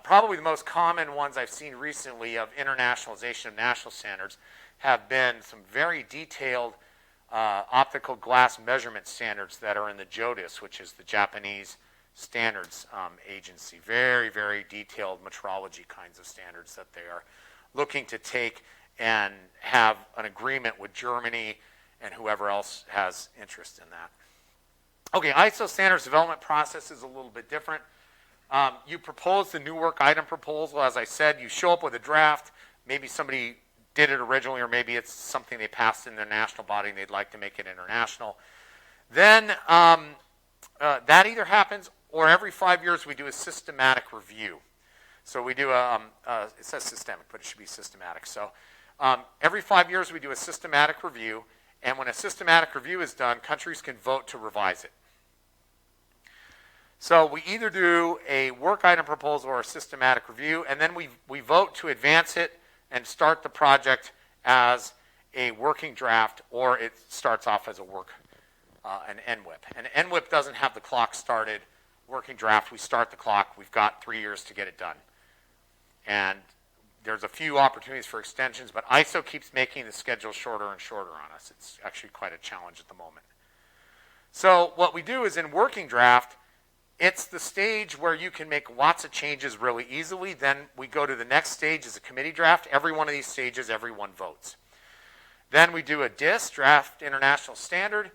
Speaker 1: Probably the most common ones I've seen recently of internationalization of national standards have been some very detailed optical glass measurement standards that are in the JODIS, which is the Japanese standards agency. Very, very detailed metrology kinds of standards that they are looking to take and have an agreement with Germany and whoever else has interest in that. Okay, ISO standards development process is a little bit different. You propose the new work item proposal. As I said, you show up with a draft. Maybe somebody did it originally, or maybe it's something they passed in their national body and they'd like to make it international. Then that either happens, or every 5 years we do a systematic review. So we do it says systemic, but it should be systematic. So every 5 years we do a systematic review, and when a systematic review is done, countries can vote to revise it. So we either do a work item proposal or a systematic review, and then we vote to advance it and start the project as a working draft, or it starts off as an NWIP. And NWIP doesn't have the clock started. Working draft, we start the clock. We've got 3 years to get it done. And there's a few opportunities for extensions, but ISO keeps making the schedule shorter and shorter on us. It's actually quite a challenge at the moment. So what we do is in working draft, it's the stage where you can make lots of changes really easily. Then we go to the next stage as a committee draft. Every one of these stages, everyone votes. Then we do a DIS, Draft International Standard.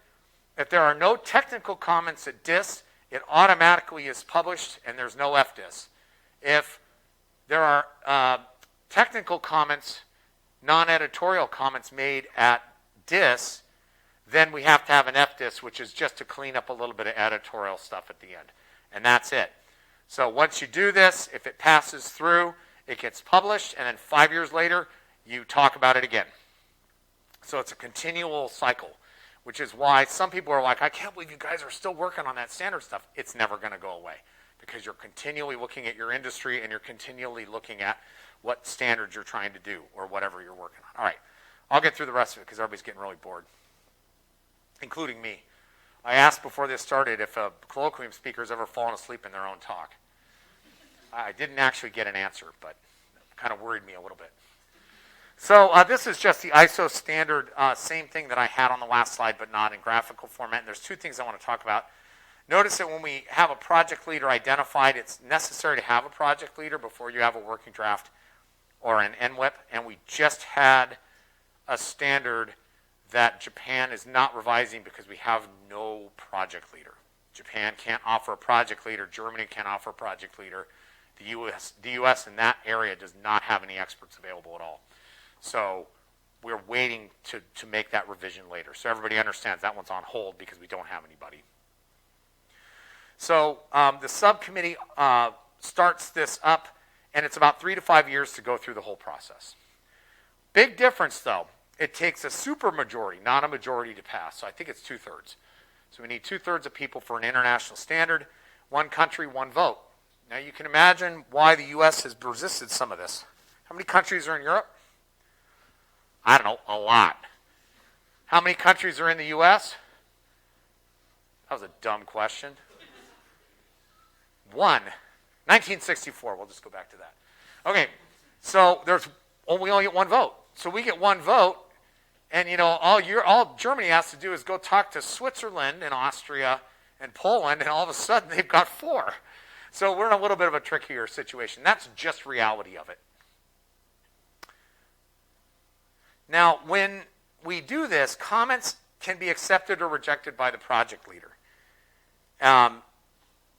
Speaker 1: If there are no technical comments at DIS, it automatically is published and there's no FDIS. If there are technical comments, non-editorial comments made at DIS, then we have to have an FDIS, which is just to clean up a little bit of editorial stuff at the end. And that's it. So once you do this, if it passes through, it gets published, and then 5 years later, you talk about it again. So it's a continual cycle, which is why some people are like, I can't believe you guys are still working on that standard stuff. It's never going to go away because you're continually looking at your industry and you're continually looking at what standards you're trying to do or whatever you're working on. All right, I'll get through the rest of it because everybody's getting really bored, including me. I asked before this started if a colloquium speaker has ever fallen asleep in their own talk. I didn't actually get an answer, but it kind of worried me a little bit. So this is just the ISO standard, same thing that I had on the last slide, but not in graphical format. And there's two things I want to talk about. Notice that when we have a project leader identified, it's necessary to have a project leader before you have a working draft or an NWIP. And we just had a standard that Japan is not revising because we have no project leader. Japan can't offer a project leader. Germany can't offer a project leader. The US in that area does not have any experts available at all. So we're waiting to make that revision later. So everybody understands that one's on hold because we don't have anybody. So the subcommittee starts this up, and it's about 3 to 5 years to go through the whole process. Big difference, though. It takes a supermajority, not a majority, to pass. So I think it's 2/3. So we need 2/3 of people for an international standard. One country, one vote. Now you can imagine why the U.S. has resisted some of this. How many countries are in Europe? I don't know, a lot. How many countries are in the U.S.? That was a dumb question. 1. 1964, we'll just go back to that. Okay, so we only get one vote. So we get one vote, And all Germany has to do is go talk to Switzerland and Austria and Poland, and all of a sudden they've got 4. So we're in a little bit of a trickier situation. That's just reality of it. Now, when we do this, comments can be accepted or rejected by the project leader.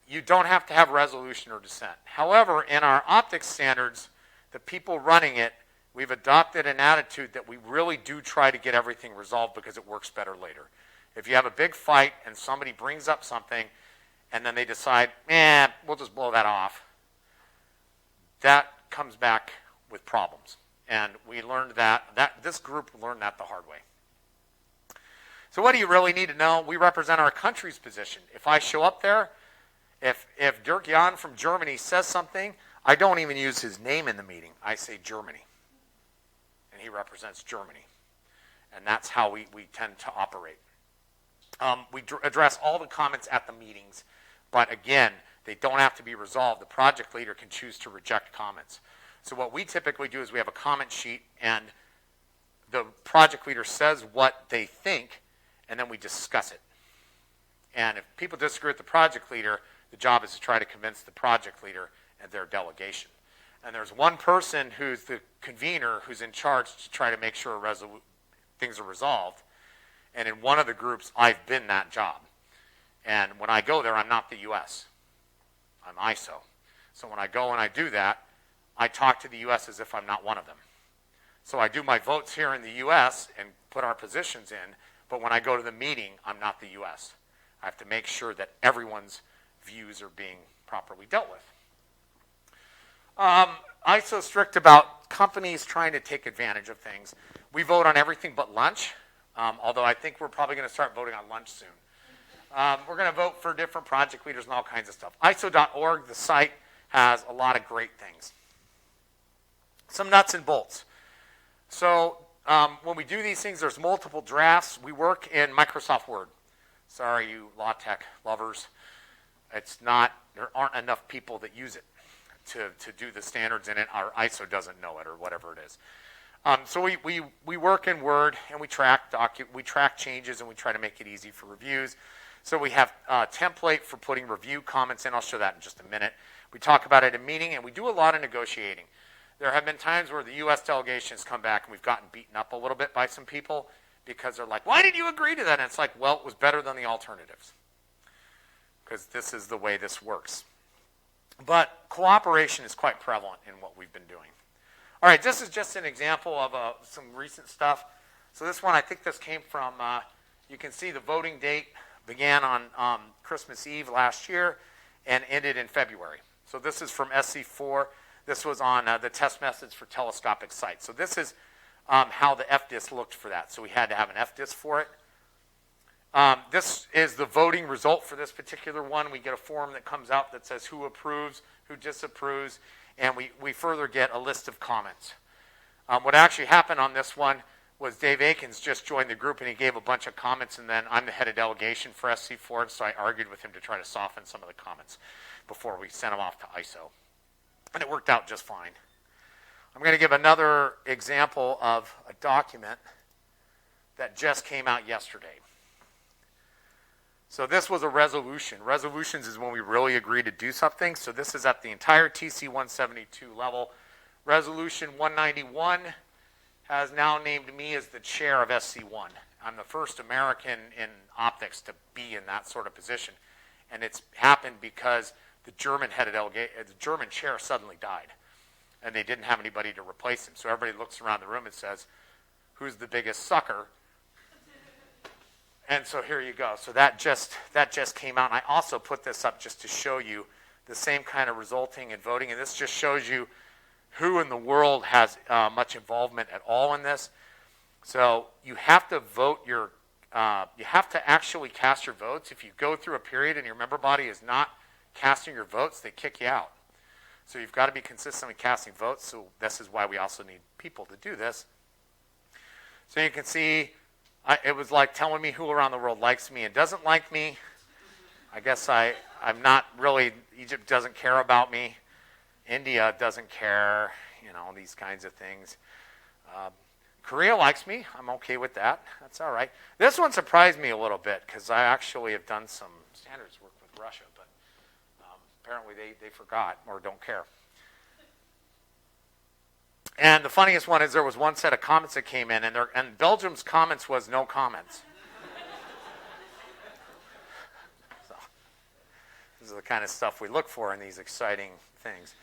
Speaker 1: You don't have to have resolution or dissent. However, in our optics standards, the people running it, we've adopted an attitude that we really do try to get everything resolved because it works better later. If you have a big fight and somebody brings up something and then they decide, we'll just blow that off, that comes back with problems. And we learned that this group learned that the hard way. So what do you really need to know? We represent our country's position. If I show up there, if Dirk Jan from Germany says something, I don't even use his name in the meeting. I say Germany. And he represents Germany. And that's how we tend to operate. We address all the comments at the meetings. But again, they don't have to be resolved. The project leader can choose to reject comments. So what we typically do is we have a comment sheet, and the project leader says what they think, and then we discuss it. And if people disagree with the project leader, the job is to try to convince the project leader and their delegation. And there's one person who's the convener who's in charge to try to make sure things are resolved. And in one of the groups, I've been that job. And when I go there, I'm not the U.S. I'm ISO. So when I go and I do that, I talk to the U.S. as if I'm not one of them. So I do my votes here in the U.S. and put our positions in, but when I go to the meeting, I'm not the U.S. I have to make sure that everyone's views are being properly dealt with. ISO strict about companies trying to take advantage of things. We vote on everything but lunch, although I think we're probably going to start voting on lunch soon. We're going to vote for different project leaders and all kinds of stuff. ISO.org, the site, has a lot of great things. Some nuts and bolts. So when we do these things, there's multiple drafts. We work in Microsoft Word. Sorry, you law tech lovers. There aren't enough people that use it to do the standards in it. Our ISO doesn't know it or whatever it is. So we work in Word, and we track changes, and we try to make it easy for reviews. So we have a template for putting review comments in. I'll show that in just a minute. We talk about it in meeting, and we do a lot of negotiating. There have been times where the U.S. delegation has come back and we've gotten beaten up a little bit by some people because they're like, why did you agree to that? And it's like, well, it was better than the alternatives because this is the way this works. But cooperation is quite prevalent in what we've been doing. All right, this is just an example of some recent stuff. So this one, I think this came from, you can see the voting date began on Christmas Eve last year and ended in February. So this is from SC4. This was on the test methods for telescopic sights. So this is how the FDIS looked for that. So we had to have an FDIS for it. This is the voting result for this particular one. We get a form that comes out that says who approves, who disapproves, and we further get a list of comments. What actually happened on this one was Dave Akins just joined the group and he gave a bunch of comments, and then I'm the head of delegation for SC4, and so I argued with him to try to soften some of the comments before we sent them off to ISO. And it worked out just fine. I'm going to give another example of a document that just came out yesterday. So this was a resolution. Resolutions is when we really agree to do something. So this is at the entire TC 172 level. Resolution 191 has now named me as the chair of SC1. I'm the first American in optics to be in that sort of position. And it's happened because the German chair suddenly died, and they didn't have anybody to replace him. So everybody looks around the room and says, "Who's the biggest sucker?" And so here you go. So that just came out. And I also put this up just to show you the same kind of resulting and voting. And this just shows you who in the world has much involvement at all in this. So you have to vote you have to actually cast your votes. If you go through a period and your member body is not casting your votes, they kick you out. So you've got to be consistently casting votes. So this is why we also need people to do this. So you can see it was like telling me who around the world likes me and doesn't like me. I guess I'm not really, Egypt doesn't care about me. India doesn't care, these kinds of things. Korea likes me. I'm okay with that. That's all right. This one surprised me a little bit because I actually have done some standards work with Russia, but apparently they forgot or don't care. And the funniest one is there was one set of comments that came in, and Belgium's comments was no comments. So, this is the kind of stuff we look for in these exciting things.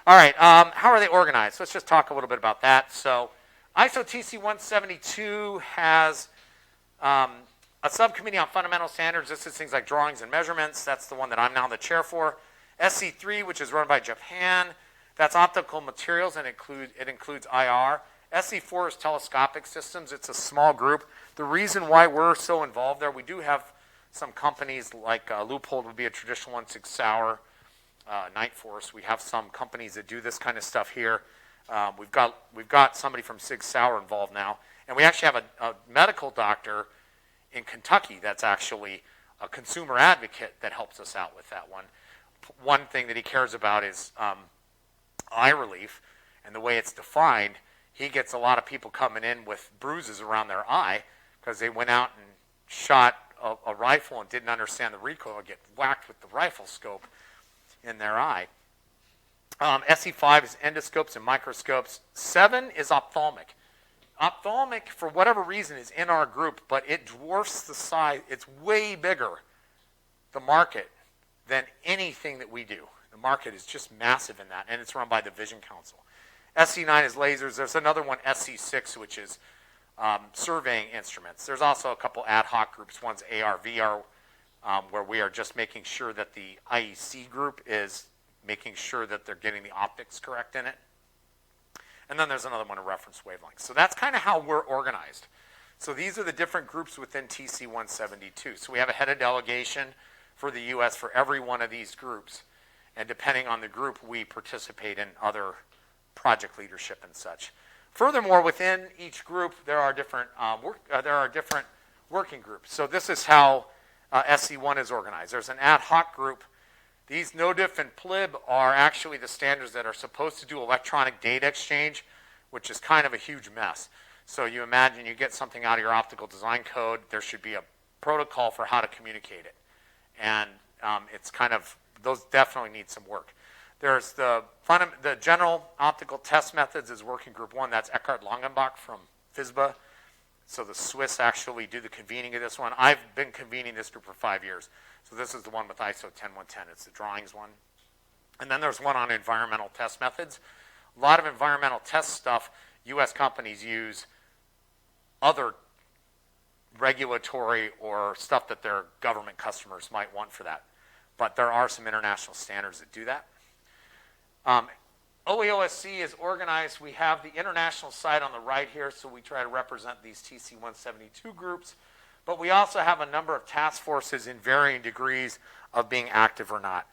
Speaker 1: All right, how are they organized? Let's just talk a little bit about that. So ISO TC 172 has a subcommittee on fundamental standards. This is things like drawings and measurements. That's the one that I'm now the chair for. SC3, which is run by Japan, that's optical materials, and it includes IR. SC4 is telescopic systems. It's a small group. The reason why we're so involved there, we do have some companies like Loophole would be a traditional one, Sig Sauer, Night Force. We have some companies that do this kind of stuff here. We've got somebody from Sig Sauer involved now, and we actually have a medical doctor in Kentucky that's actually a consumer advocate that helps us out with that one. One thing that he cares about is eye relief, and the way it's defined, he gets a lot of people coming in with bruises around their eye because they went out and shot a rifle and didn't understand the recoil, get whacked with the rifle scope in their eye. SE5 is endoscopes and microscopes. 7 is ophthalmic. Ophthalmic, for whatever reason, is in our group, but it dwarfs the size. It's way bigger, the market, than anything that we do. The market is just massive in that, and it's run by the Vision Council. SC9 is lasers. There's another one, SC6, which is surveying instruments. There's also a couple ad hoc groups. One's AR, VR, where we are just making sure that the IEC group is making sure that they're getting the optics correct in it. And then there's another one, a reference wavelength. So that's kind of how we're organized. So these are the different groups within TC 172. So we have a head of delegation for the U.S. for every one of these groups. And depending on the group, we participate in other project leadership and such. Furthermore, within each group, there are different working groups. So this is how SC1 is organized. There's an ad hoc group. These NODIF and PLIB are actually the standards that are supposed to do electronic data exchange, which is kind of a huge mess. So you imagine you get something out of your optical design code, there should be a protocol for how to communicate it. And it's kind of, those definitely need some work. There's the general optical test methods is working group 1. That's Eckhard Langenbach from FISBA. So the Swiss actually do the convening of this one. I've been convening this group for 5 years. So this is the one with ISO 10110. It's the drawings one. And then there's one on environmental test methods. A lot of environmental test stuff, U.S. companies use other regulatory or stuff that their government customers might want for that. But there are some international standards that do that. OSC is organized. We have the international side on the right here, so we try to represent these TC 172 groups. But we also have a number of task forces in varying degrees of being active or not.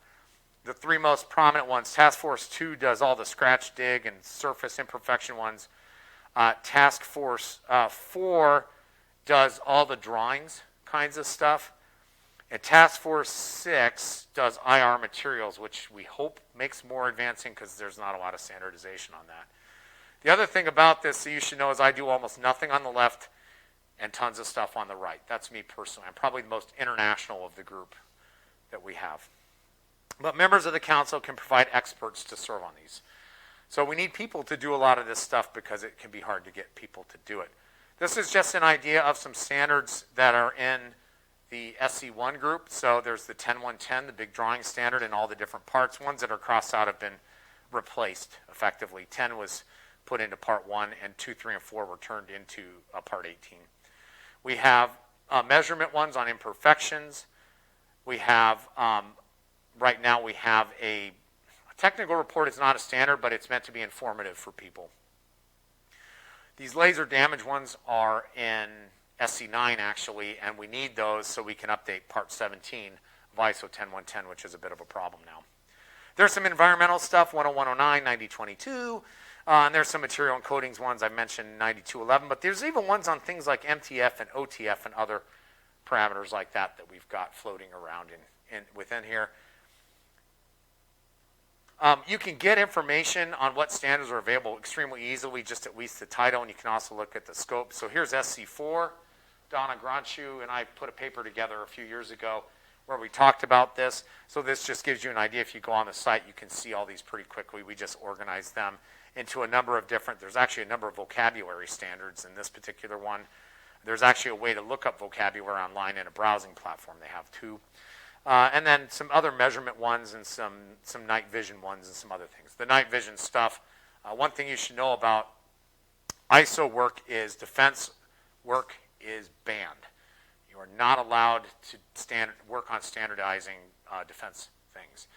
Speaker 1: The 3 most prominent ones, Task Force 2 does all the scratch, dig, and surface imperfection ones. Task Force 4 does all the drawings kinds of stuff. And Task Force 6 does IR materials, which we hope makes more advancing because there's not a lot of standardization on that. The other thing about this that you should know is I do almost nothing on the left and tons of stuff on the right. That's me personally. I'm probably the most international of the group that we have. But members of the council can provide experts to serve on these. So we need people to do a lot of this stuff because it can be hard to get people to do it. This is just an idea of some standards that are in the SC1 group. So there's the 10110, the big drawing standard, and all the different parts. Ones that are crossed out have been replaced effectively. 10 was put into part 1, and 2, 3, and 4 were turned into part 18. We have measurement ones on imperfections. We have, right now we have a technical report. Is not a standard, but it's meant to be informative for people. These laser damage ones are in SC9 actually, and we need those so we can update part 17 of ISO 10110, which is a bit of a problem now. There's some environmental stuff, 10109, 9022, and there's some material and coatings ones. I mentioned 9211, but there's even ones on things like MTF and OTF and other parameters like that that we've got floating around within here. You can get information on what standards are available extremely easily, just at least the title, and you can also look at the scope. So here's SC4. Donna Gronchu and I put a paper together a few years ago where we talked about this. So this just gives you an idea. If you go on the site, you can see all these pretty quickly. We just organized them into a number of different, there's actually a number of vocabulary standards in this particular one. There's actually a way to look up vocabulary online in a browsing platform. They have two. And then some other measurement ones and some night vision ones and some other things. The night vision stuff, one thing you should know about ISO work is defense work is banned. You are not allowed to work on standardizing defense things,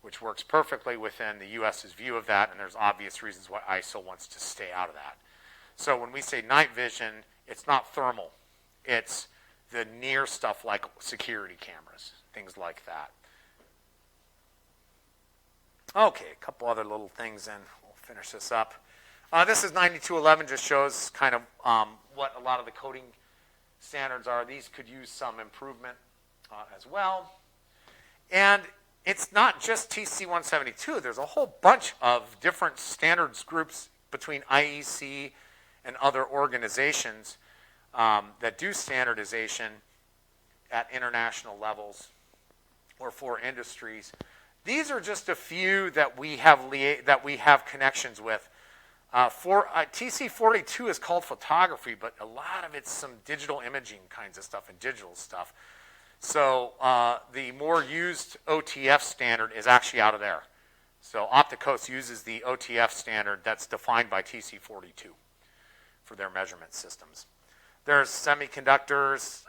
Speaker 1: which works perfectly within the U.S.'s view of that, and there's obvious reasons why ISO wants to stay out of that. So when we say night vision, it's not thermal. It's the near stuff like security cameras, things like that. Okay, a couple other little things, and we'll finish this up. This is 9211, just shows kind of what a lot of the coding standards are. These could use some improvement as well. And it's not just TC172. There's a whole bunch of different standards groups between IEC and other organizations that do standardization at international levels or for industries. These are just a few that we have connections with. TC42 is called photography, but a lot of it's some digital imaging kinds of stuff and digital stuff. So the more used OTF standard is actually out of there. So Optical uses the OTF standard that's defined by TC42 for their measurement systems. There's semiconductors,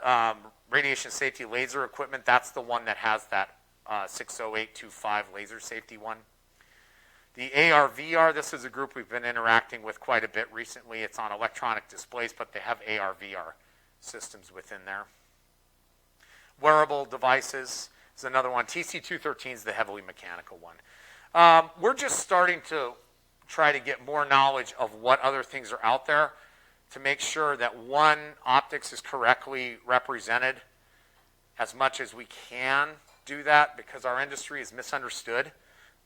Speaker 1: radiation safety laser equipment. That's the one that has that 60825 laser safety one. The AR/VR, this is a group we've been interacting with quite a bit recently. It's on electronic displays, but they have AR/VR systems within there. Wearable devices is another one. TC213 is the heavily mechanical one. We're just starting to try to get more knowledge of what other things are out there to make sure that, one, optics is correctly represented as much as we can do that, because our industry is misunderstood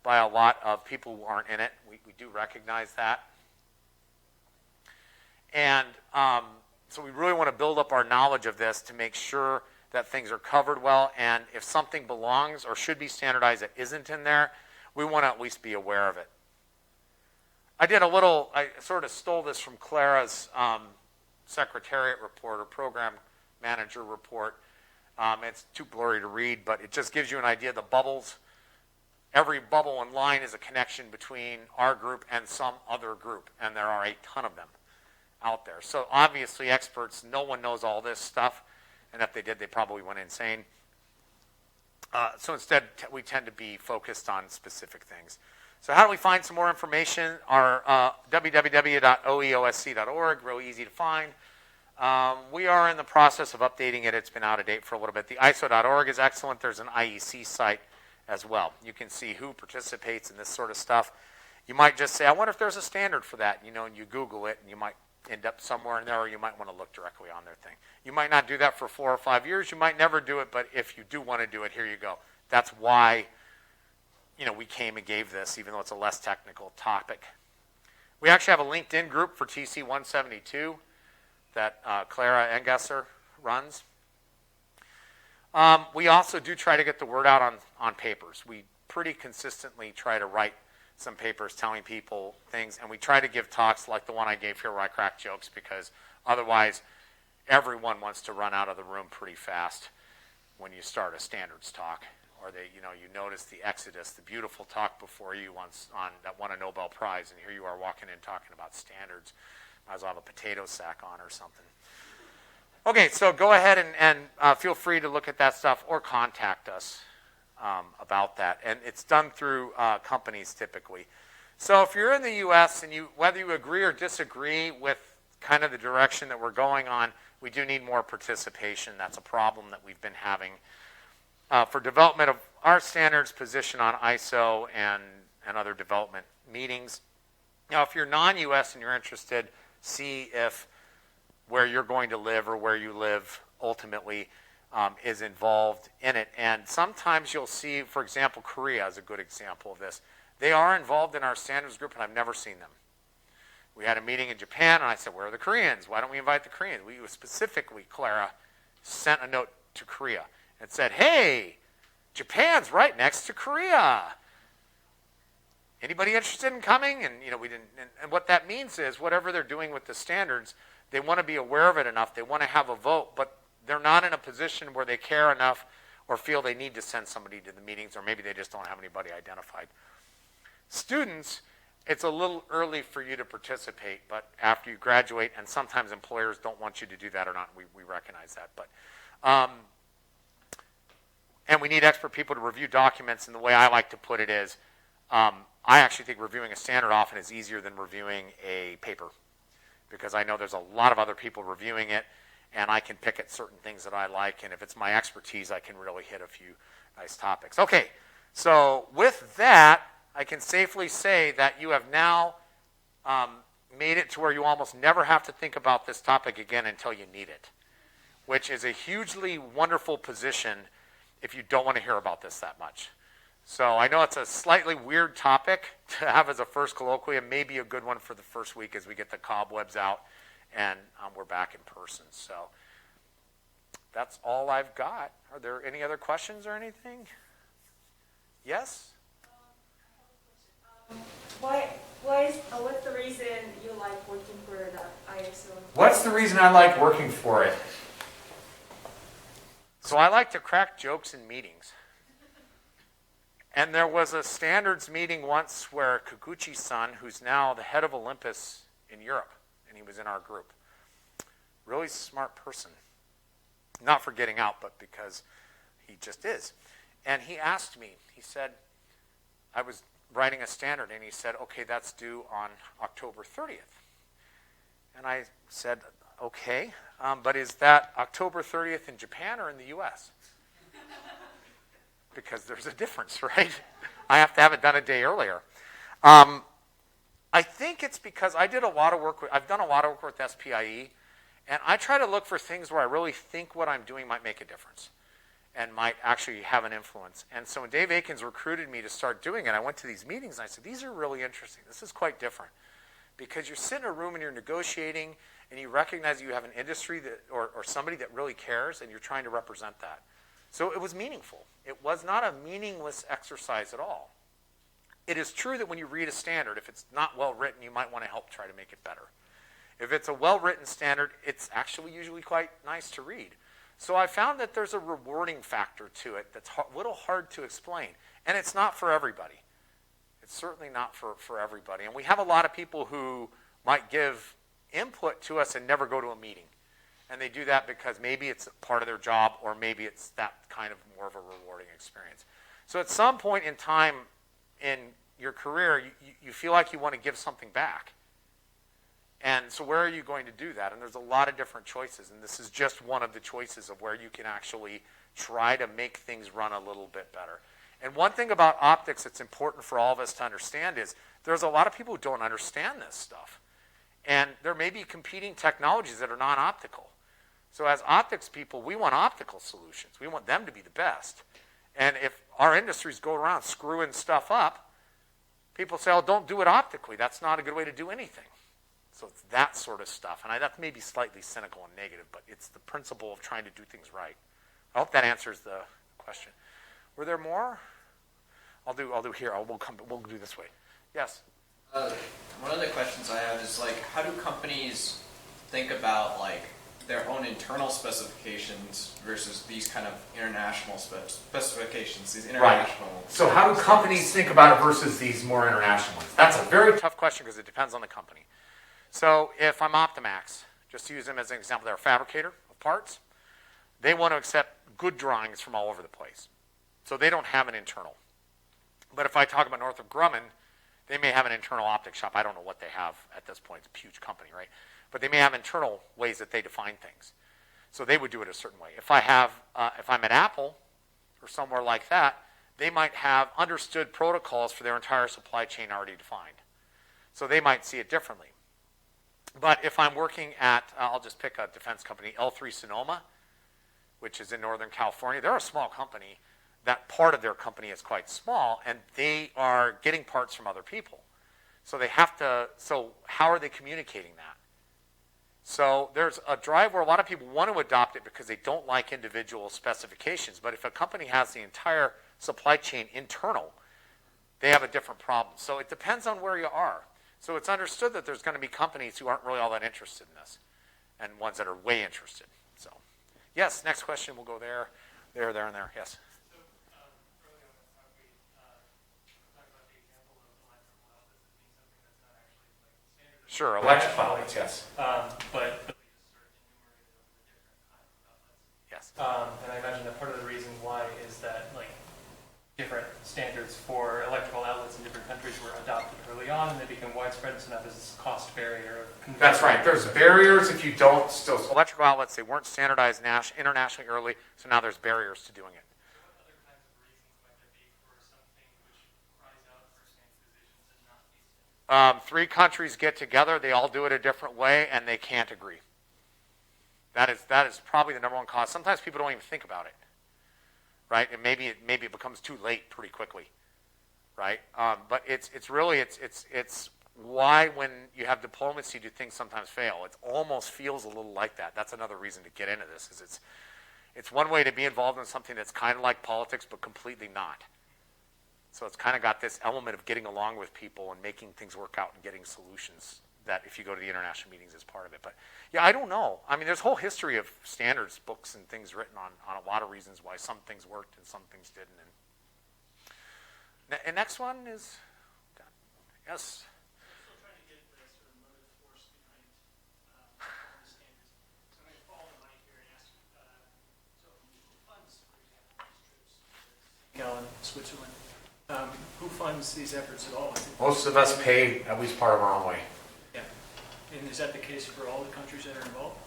Speaker 1: by a lot of people who aren't in it. We do recognize that. And so we really want to build up our knowledge of this to make sure that things are covered well, and if something belongs or should be standardized that isn't in there, we want to at least be aware of it. I sort of stole this from Clara's secretariat report or program manager report. It's too blurry to read, but it just gives you an idea of the bubbles. Every bubble and line is a connection between our group and some other group, and there are a ton of them out there. So obviously experts, no one knows all this stuff, and if they did, they probably went insane. So instead, we tend to be focused on specific things. So how do we find some more information? Our www.oeosc.org, real easy to find. We are in the process of updating it. It's been out of date for a little bit. The ISO.org is excellent. There's an IEC site as well. You can see who participates in this sort of stuff. You might just say, I wonder if there's a standard for that, and you Google it, and you might end up somewhere in there, or you might want to look directly on their thing. You might not do that for 4 or 5 years. You might never do it, but if you do want to do it, here you go. That's why we came and gave this, even though it's a less technical topic. We actually have a LinkedIn group for TC172 that Clara Engesser runs. We also do try to get the word out on papers. We pretty consistently try to write some papers telling people things, and we try to give talks like the one I gave here where I crack jokes, because otherwise everyone wants to run out of the room pretty fast when you start a standards talk. Or you notice the Exodus, the beautiful talk before you on that won a Nobel Prize, and here you are walking in talking about standards. Might as well have a potato sack on or something. Okay, so go ahead and feel free to look at that stuff or contact us about that. And it's done through companies typically. So if you're in the U.S. and whether you agree or disagree with kind of the direction that we're going on, we do need more participation. That's a problem that we've been having for development of our standards position on ISO and other development meetings. Now, if you're non-U.S. and you're interested, see if where you're going to live or where you live ultimately is involved in it. And sometimes you'll see, for example, Korea is a good example of this. They are involved in our standards group, and I've never seen them. We had a meeting in Japan, and I said, where are the Koreans? Why don't we invite the Koreans? We specifically, Clara, sent a note to Korea and said, hey, Japan's right next to Korea. Anybody interested in coming? And we didn't. And what that means is whatever they're doing with the standards, they want to be aware of it enough. They want to have a vote, but they're not in a position where they care enough or feel they need to send somebody to the meetings, or maybe they just don't have anybody identified. Students, it's a little early for you to participate, but after you graduate, and sometimes employers don't want you to do that or not, we recognize that. But and we need expert people to review documents, and the way I like to put it is, I actually think reviewing a standard often is easier than reviewing a paper, because I know there's a lot of other people reviewing it, and I can pick at certain things that I like, and if it's my expertise, I can really hit a few nice topics. Okay, so with that, I can safely say that you have now made it to where you almost never have to think about this topic again until you need it, which is a hugely wonderful position if you don't want to hear about this that much. So I know it's a slightly weird topic to have as a first colloquium, maybe a good one for the first week as we get the cobwebs out and we're back in person. So that's all I've got. Are there any other questions or anything? Yes?
Speaker 2: What's the reason you like working for the ISO?
Speaker 1: What's the reason I like working for it? So I like to crack jokes in meetings. And there was a standards meeting once where Kikuchi-san, who's now the head of Olympus in Europe, and he was in our group. Really smart person. Not for getting out, but because he just is. And he asked me, he said, I was writing a standard, and he said, okay, that's due on October 30th. And I said, okay, but is that October 30th in Japan or in the US? Because there's a difference, right? I have to have it done a day earlier. I think it's because I've done a lot of work with SPIE, and I try to look for things where I really think what I'm doing might make a difference and might actually have an influence. And so when Dave Akins recruited me to start doing it, I went to these meetings and I said, these are really interesting. This is quite different. Because you're sitting in a room and you're negotiating and you recognize you have an industry that, or somebody that really cares, and you're trying to represent that. So it was meaningful. It was not a meaningless exercise at all. It is true that when you read a standard, if it's not well written, you might want to help try to make it better. If it's a well-written standard, it's actually usually quite nice to read. So I found that there's a rewarding factor to it that's a little hard to explain. And it's not for everybody. It's certainly not for everybody. And we have a lot of people who might give input to us and never go to a meeting. And they do that because maybe it's part of their job, or maybe it's that kind of more of a rewarding experience. So at some point in time in your career, you feel like you want to give something back. And so where are you going to do that? And there's a lot of different choices, and this is just one of the choices of where you can actually try to make things run a little bit better. And one thing about optics that's important for all of us to understand is there's a lot of people who don't understand this stuff. And there may be competing technologies that are non-optical. So as optics people, we want optical solutions. We want them to be the best. And if our industries go around screwing stuff up, people say, oh, don't do it optically. That's not a good way to do anything. So it's that sort of stuff. And that may be slightly cynical and negative, but it's the principle of trying to do things right. I hope that answers the question. Were there more? I'll do here. We'll do this way. Yes?
Speaker 4: One of the questions I have is, like, how do companies think about, like, their own internal specifications versus these kind of international specifications, these international...
Speaker 1: Right. So how do companies think about it versus these more international ones? That's a very tough question because it depends on the company. So if I'm Optimax, just to use them as an example, they're a fabricator of parts. They want to accept good drawings from all over the place. So they don't have an internal. But if I talk about Northrop Grumman, they may have an internal optics shop. I don't know what they have at this point. It's a huge company, right? But they may have internal ways that they define things. So they would do it a certain way. If I'm at Apple or somewhere like that, they might have understood protocols for their entire supply chain already defined. So they might see it differently. But if I'm working at, I'll just pick a defense company, L3 Sonoma, which is in Northern California. They're a small company. that part of their company is quite small, and they are getting parts from other people. So they have to, so how are they communicating that? So there's a drive where a lot of people want to adopt it because they don't like individual specifications. But if a company has the entire supply chain internal, they have a different problem. So it depends on where you are. So it's understood that there's going to be companies who aren't really all that interested in this, and ones that are way interested. So, yes, next question. We'll go there, there, and there. Yes.
Speaker 5: So early on in the talk, we talked about the example of electrical outlets as being something that's not actually like standard.
Speaker 1: Sure, electrical outlets, yes.
Speaker 5: But we just sort of enumerated all the different kinds of outlets.
Speaker 1: Yes.
Speaker 5: And I imagine that part of the reason why is that like different standards for electrical outlets in different countries were adopted early on, and they become widespread, so now there's this cost barrier.
Speaker 1: That's right. There's barriers if you don't still. Electrical outlets, they weren't standardized internationally early, so now there's barriers to doing it.
Speaker 5: What other kinds of reasons might there be for something which cries out for standardization and not be standardized?
Speaker 1: 3 countries get together, they all do it a different way, and they can't agree. That is probably the number one cause. Sometimes people don't even think about it, right? And maybe it becomes too late pretty quickly, right? But it's why when you have diplomacy do things sometimes fail. It almost feels a little like that. That's another reason to get into this. Is it's one way to be involved in something that's kind of like politics but completely not. So it's kind of got this element of getting along with people and making things work out and getting solutions that if you go to the international meetings is part of it. But yeah, I don't know. I mean, there's a whole history of standards books and things written on a lot of reasons why some things worked and some things didn't. And next one is, yes.
Speaker 5: I'm still trying to get the sort of motive force behind all the standards. So I'm going to follow the mic here and ask, so who funds, for example, these trips to St. Switzerland? Who funds these efforts at all?
Speaker 1: Most of us pay at least part of our own way.
Speaker 5: Yeah. And is that the case for all the countries that are involved?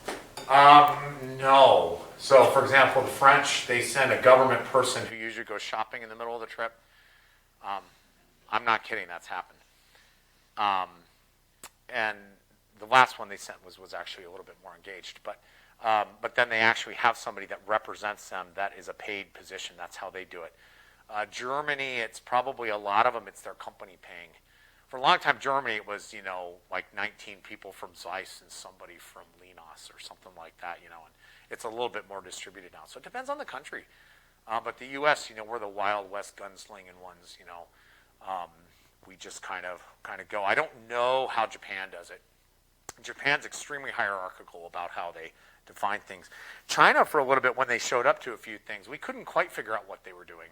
Speaker 1: No. So, for example, the French, they send a government person who usually goes shopping in the middle of the trip. I'm not kidding, that's happened. And the last one they sent was actually a little bit more engaged. But then they actually have somebody that represents them that is a paid position. That's how they do it. Germany, it's probably a lot of them, it's their company paying. For a long time, Germany, it was, like 19 people from Zeiss and somebody from Linos or something like that, and it's a little bit more distributed now. So it depends on the country. But the U.S., we're the Wild West gunslinging ones, we just kind of go. I don't know how Japan does it. Japan's extremely hierarchical about how they define things. China, for a little bit, when they showed up to a few things, we couldn't quite figure out what they were doing.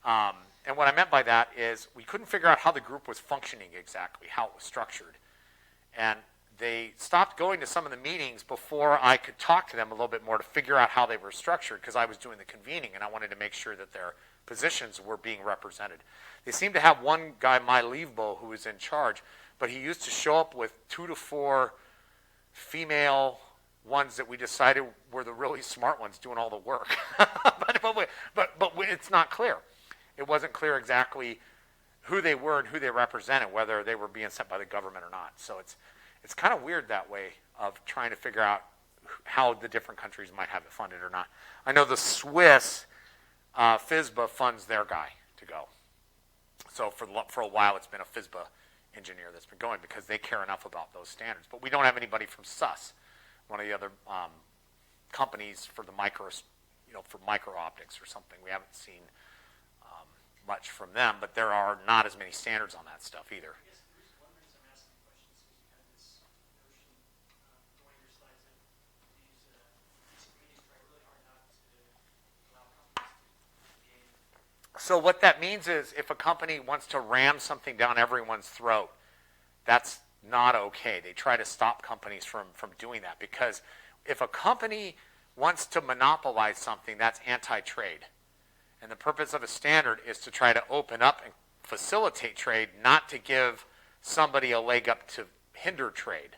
Speaker 1: And what I meant by that is we couldn't figure out how the group was functioning exactly, how it was structured. And they stopped going to some of the meetings before I could talk to them a little bit more to figure out how they were structured, because I was doing the convening and I wanted to make sure that their positions were being represented. They seemed to have one guy, my Leavebo, who was in charge, but he used to show up with 2 to 4 female ones that we decided were the really smart ones doing all the work. but it's not clear. It wasn't clear exactly who they were and who they represented, whether they were being sent by the government or not. So it's kind of weird that way of trying to figure out how the different countries might have it funded or not. I know the Swiss FISBA funds their guy to go. So for a while, it's been a FISBA engineer that's been going because they care enough about those standards. But we don't have anybody from SAS, one of the other companies for the for micro optics or something. We haven't seen much from them, but there are not as many standards on that stuff either.
Speaker 5: I guess the reason, one reason I'm asking the question is because you had this notion going your slides that these meetings try really hard not to allow companies to gain.
Speaker 1: So what that means is if a company wants to ram something down everyone's throat, that's not okay. They try to stop companies from doing that, because if a company wants to monopolize something, that's anti-trade. And the purpose of a standard is to try to open up and facilitate trade, not to give somebody a leg up to hinder trade,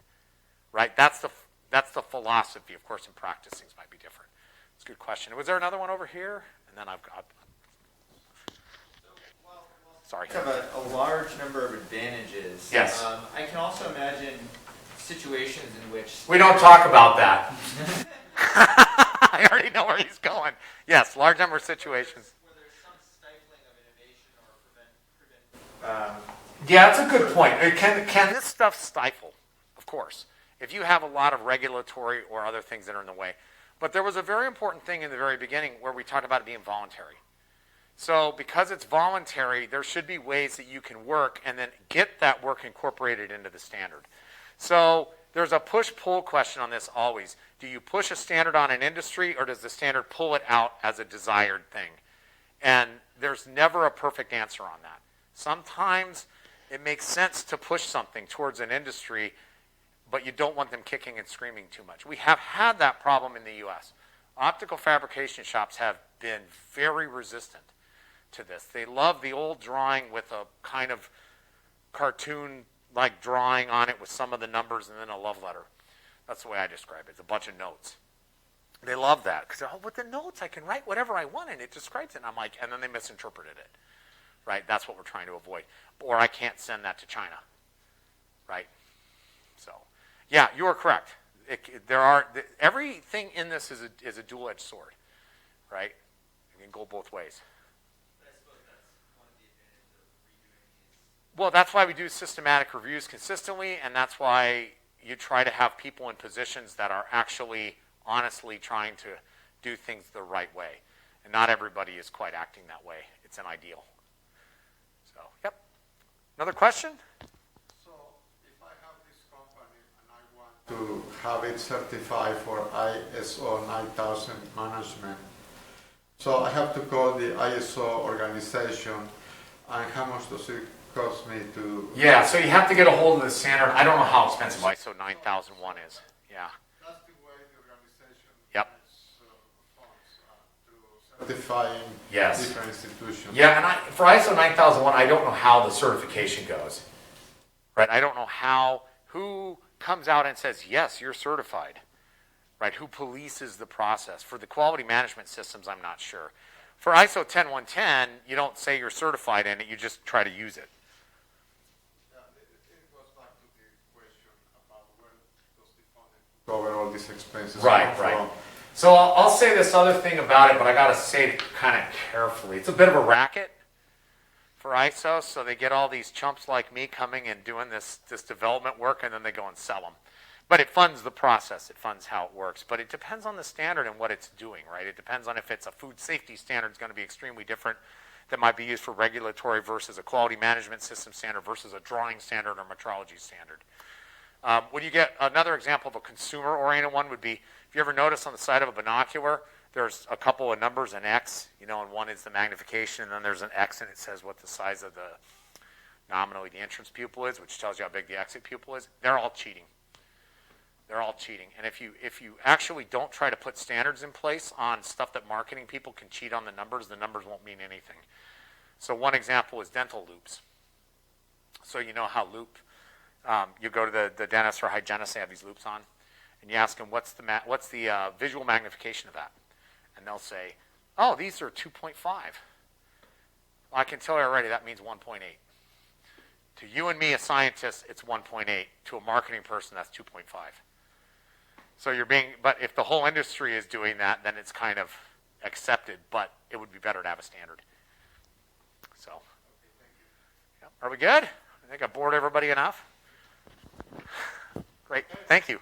Speaker 1: right? That's the philosophy. Of course, in practice, things might be different. It's a good question. Was there another one over here? And then I've got... Sorry.
Speaker 6: We have a large number of advantages.
Speaker 1: Yes.
Speaker 6: I can also imagine situations in which...
Speaker 1: We don't talk about that. I already know where he's going. Yes, large number of situations.
Speaker 6: Where there's some
Speaker 1: Yeah, that's a good point. Can this stuff stifle? Of course. If you have a lot of regulatory or other things that are in the way. But there was a very important thing in the very beginning where we talked about it being voluntary. So because it's voluntary, there should be ways that you can work and then get that work incorporated into the standard. So there's a push-pull question on this always. Do you push a standard on an industry, or does the standard pull it out as a desired thing? And there's never a perfect answer on that. Sometimes it makes sense to push something towards an industry, but you don't want them kicking and screaming too much. We have had that problem in the U.S. Optical fabrication shops have been very resistant to this. They love the old drawing with a kind of cartoon-like drawing on it with some of the numbers and then a love letter. That's the way I describe it. It's a bunch of notes. They love that because, oh, with the notes I can write whatever I want and it describes it. And I'm like, and then they misinterpreted it, right? That's what we're trying to avoid. Or I can't send that to China, right? So, yeah, you are correct. Everything in this is a dual-edged sword, right? It can go both ways.
Speaker 6: But I suppose that's one of the advantages of redoing these.
Speaker 1: Well, that's why we do systematic reviews consistently, and that's why you try to have people in positions that are actually honestly trying to do things the right way. And not everybody is quite acting that way. It's an ideal. So, yep. Another question?
Speaker 3: So, if I have this company and I want to have it certified for ISO 9000 management, so I have to call the ISO organization, and how much does it cost me to...
Speaker 1: Yeah, so you have to get a hold of the standard. I don't know how expensive ISO 9001 is. Yeah.
Speaker 3: That's the way the organization
Speaker 1: Yep.
Speaker 3: gets funds through certifying
Speaker 1: Yes.
Speaker 3: different institutions.
Speaker 1: Yeah, and for ISO 9001, I don't know how the certification goes. Right? I don't know who comes out and says, yes, you're certified. Right? Who polices the process? For the quality management systems, I'm not sure. For ISO 10110, you don't say you're certified in it, you just try to use it.
Speaker 3: Yeah, it goes back to the question about where does the funding cover all these expenses
Speaker 1: Right,
Speaker 3: come
Speaker 1: right.
Speaker 3: from.
Speaker 1: So I'll say this other thing about it, but I got to say it kind of carefully. It's a bit of a racket for ISO, so they get all these chumps like me coming and doing this development work, and then they go and sell them. But it funds the process. It funds how it works. But it depends on the standard and what it's doing, right? It depends on if it's a food safety standard, it's going to be extremely different that might be used for regulatory versus a quality management system standard versus a drawing standard or metrology standard. When you get another example of a consumer-oriented one would be, if you ever notice on the side of a binocular, there's a couple of numbers, an X, and one is the magnification, and then there's an X, and it says what the size of nominally the entrance pupil is, which tells you how big the exit pupil is. They're all cheating. They're all cheating. And if you actually don't try to put standards in place on stuff that marketing people can cheat on the numbers won't mean anything. So one example is dental loops. So you know how you go to the dentist or hygienist, they have these loops on, and you ask them, what's the visual magnification of that? And they'll say, oh, these are 2.5. Well, I can tell you already that means 1.8. To you and me, a scientist, it's 1.8. To a marketing person, that's 2.5. So but if the whole industry is doing that, then it's kind of accepted, but it would be better to have a standard. So, yep. Are we good? I think I bored everybody enough. Great, thank you.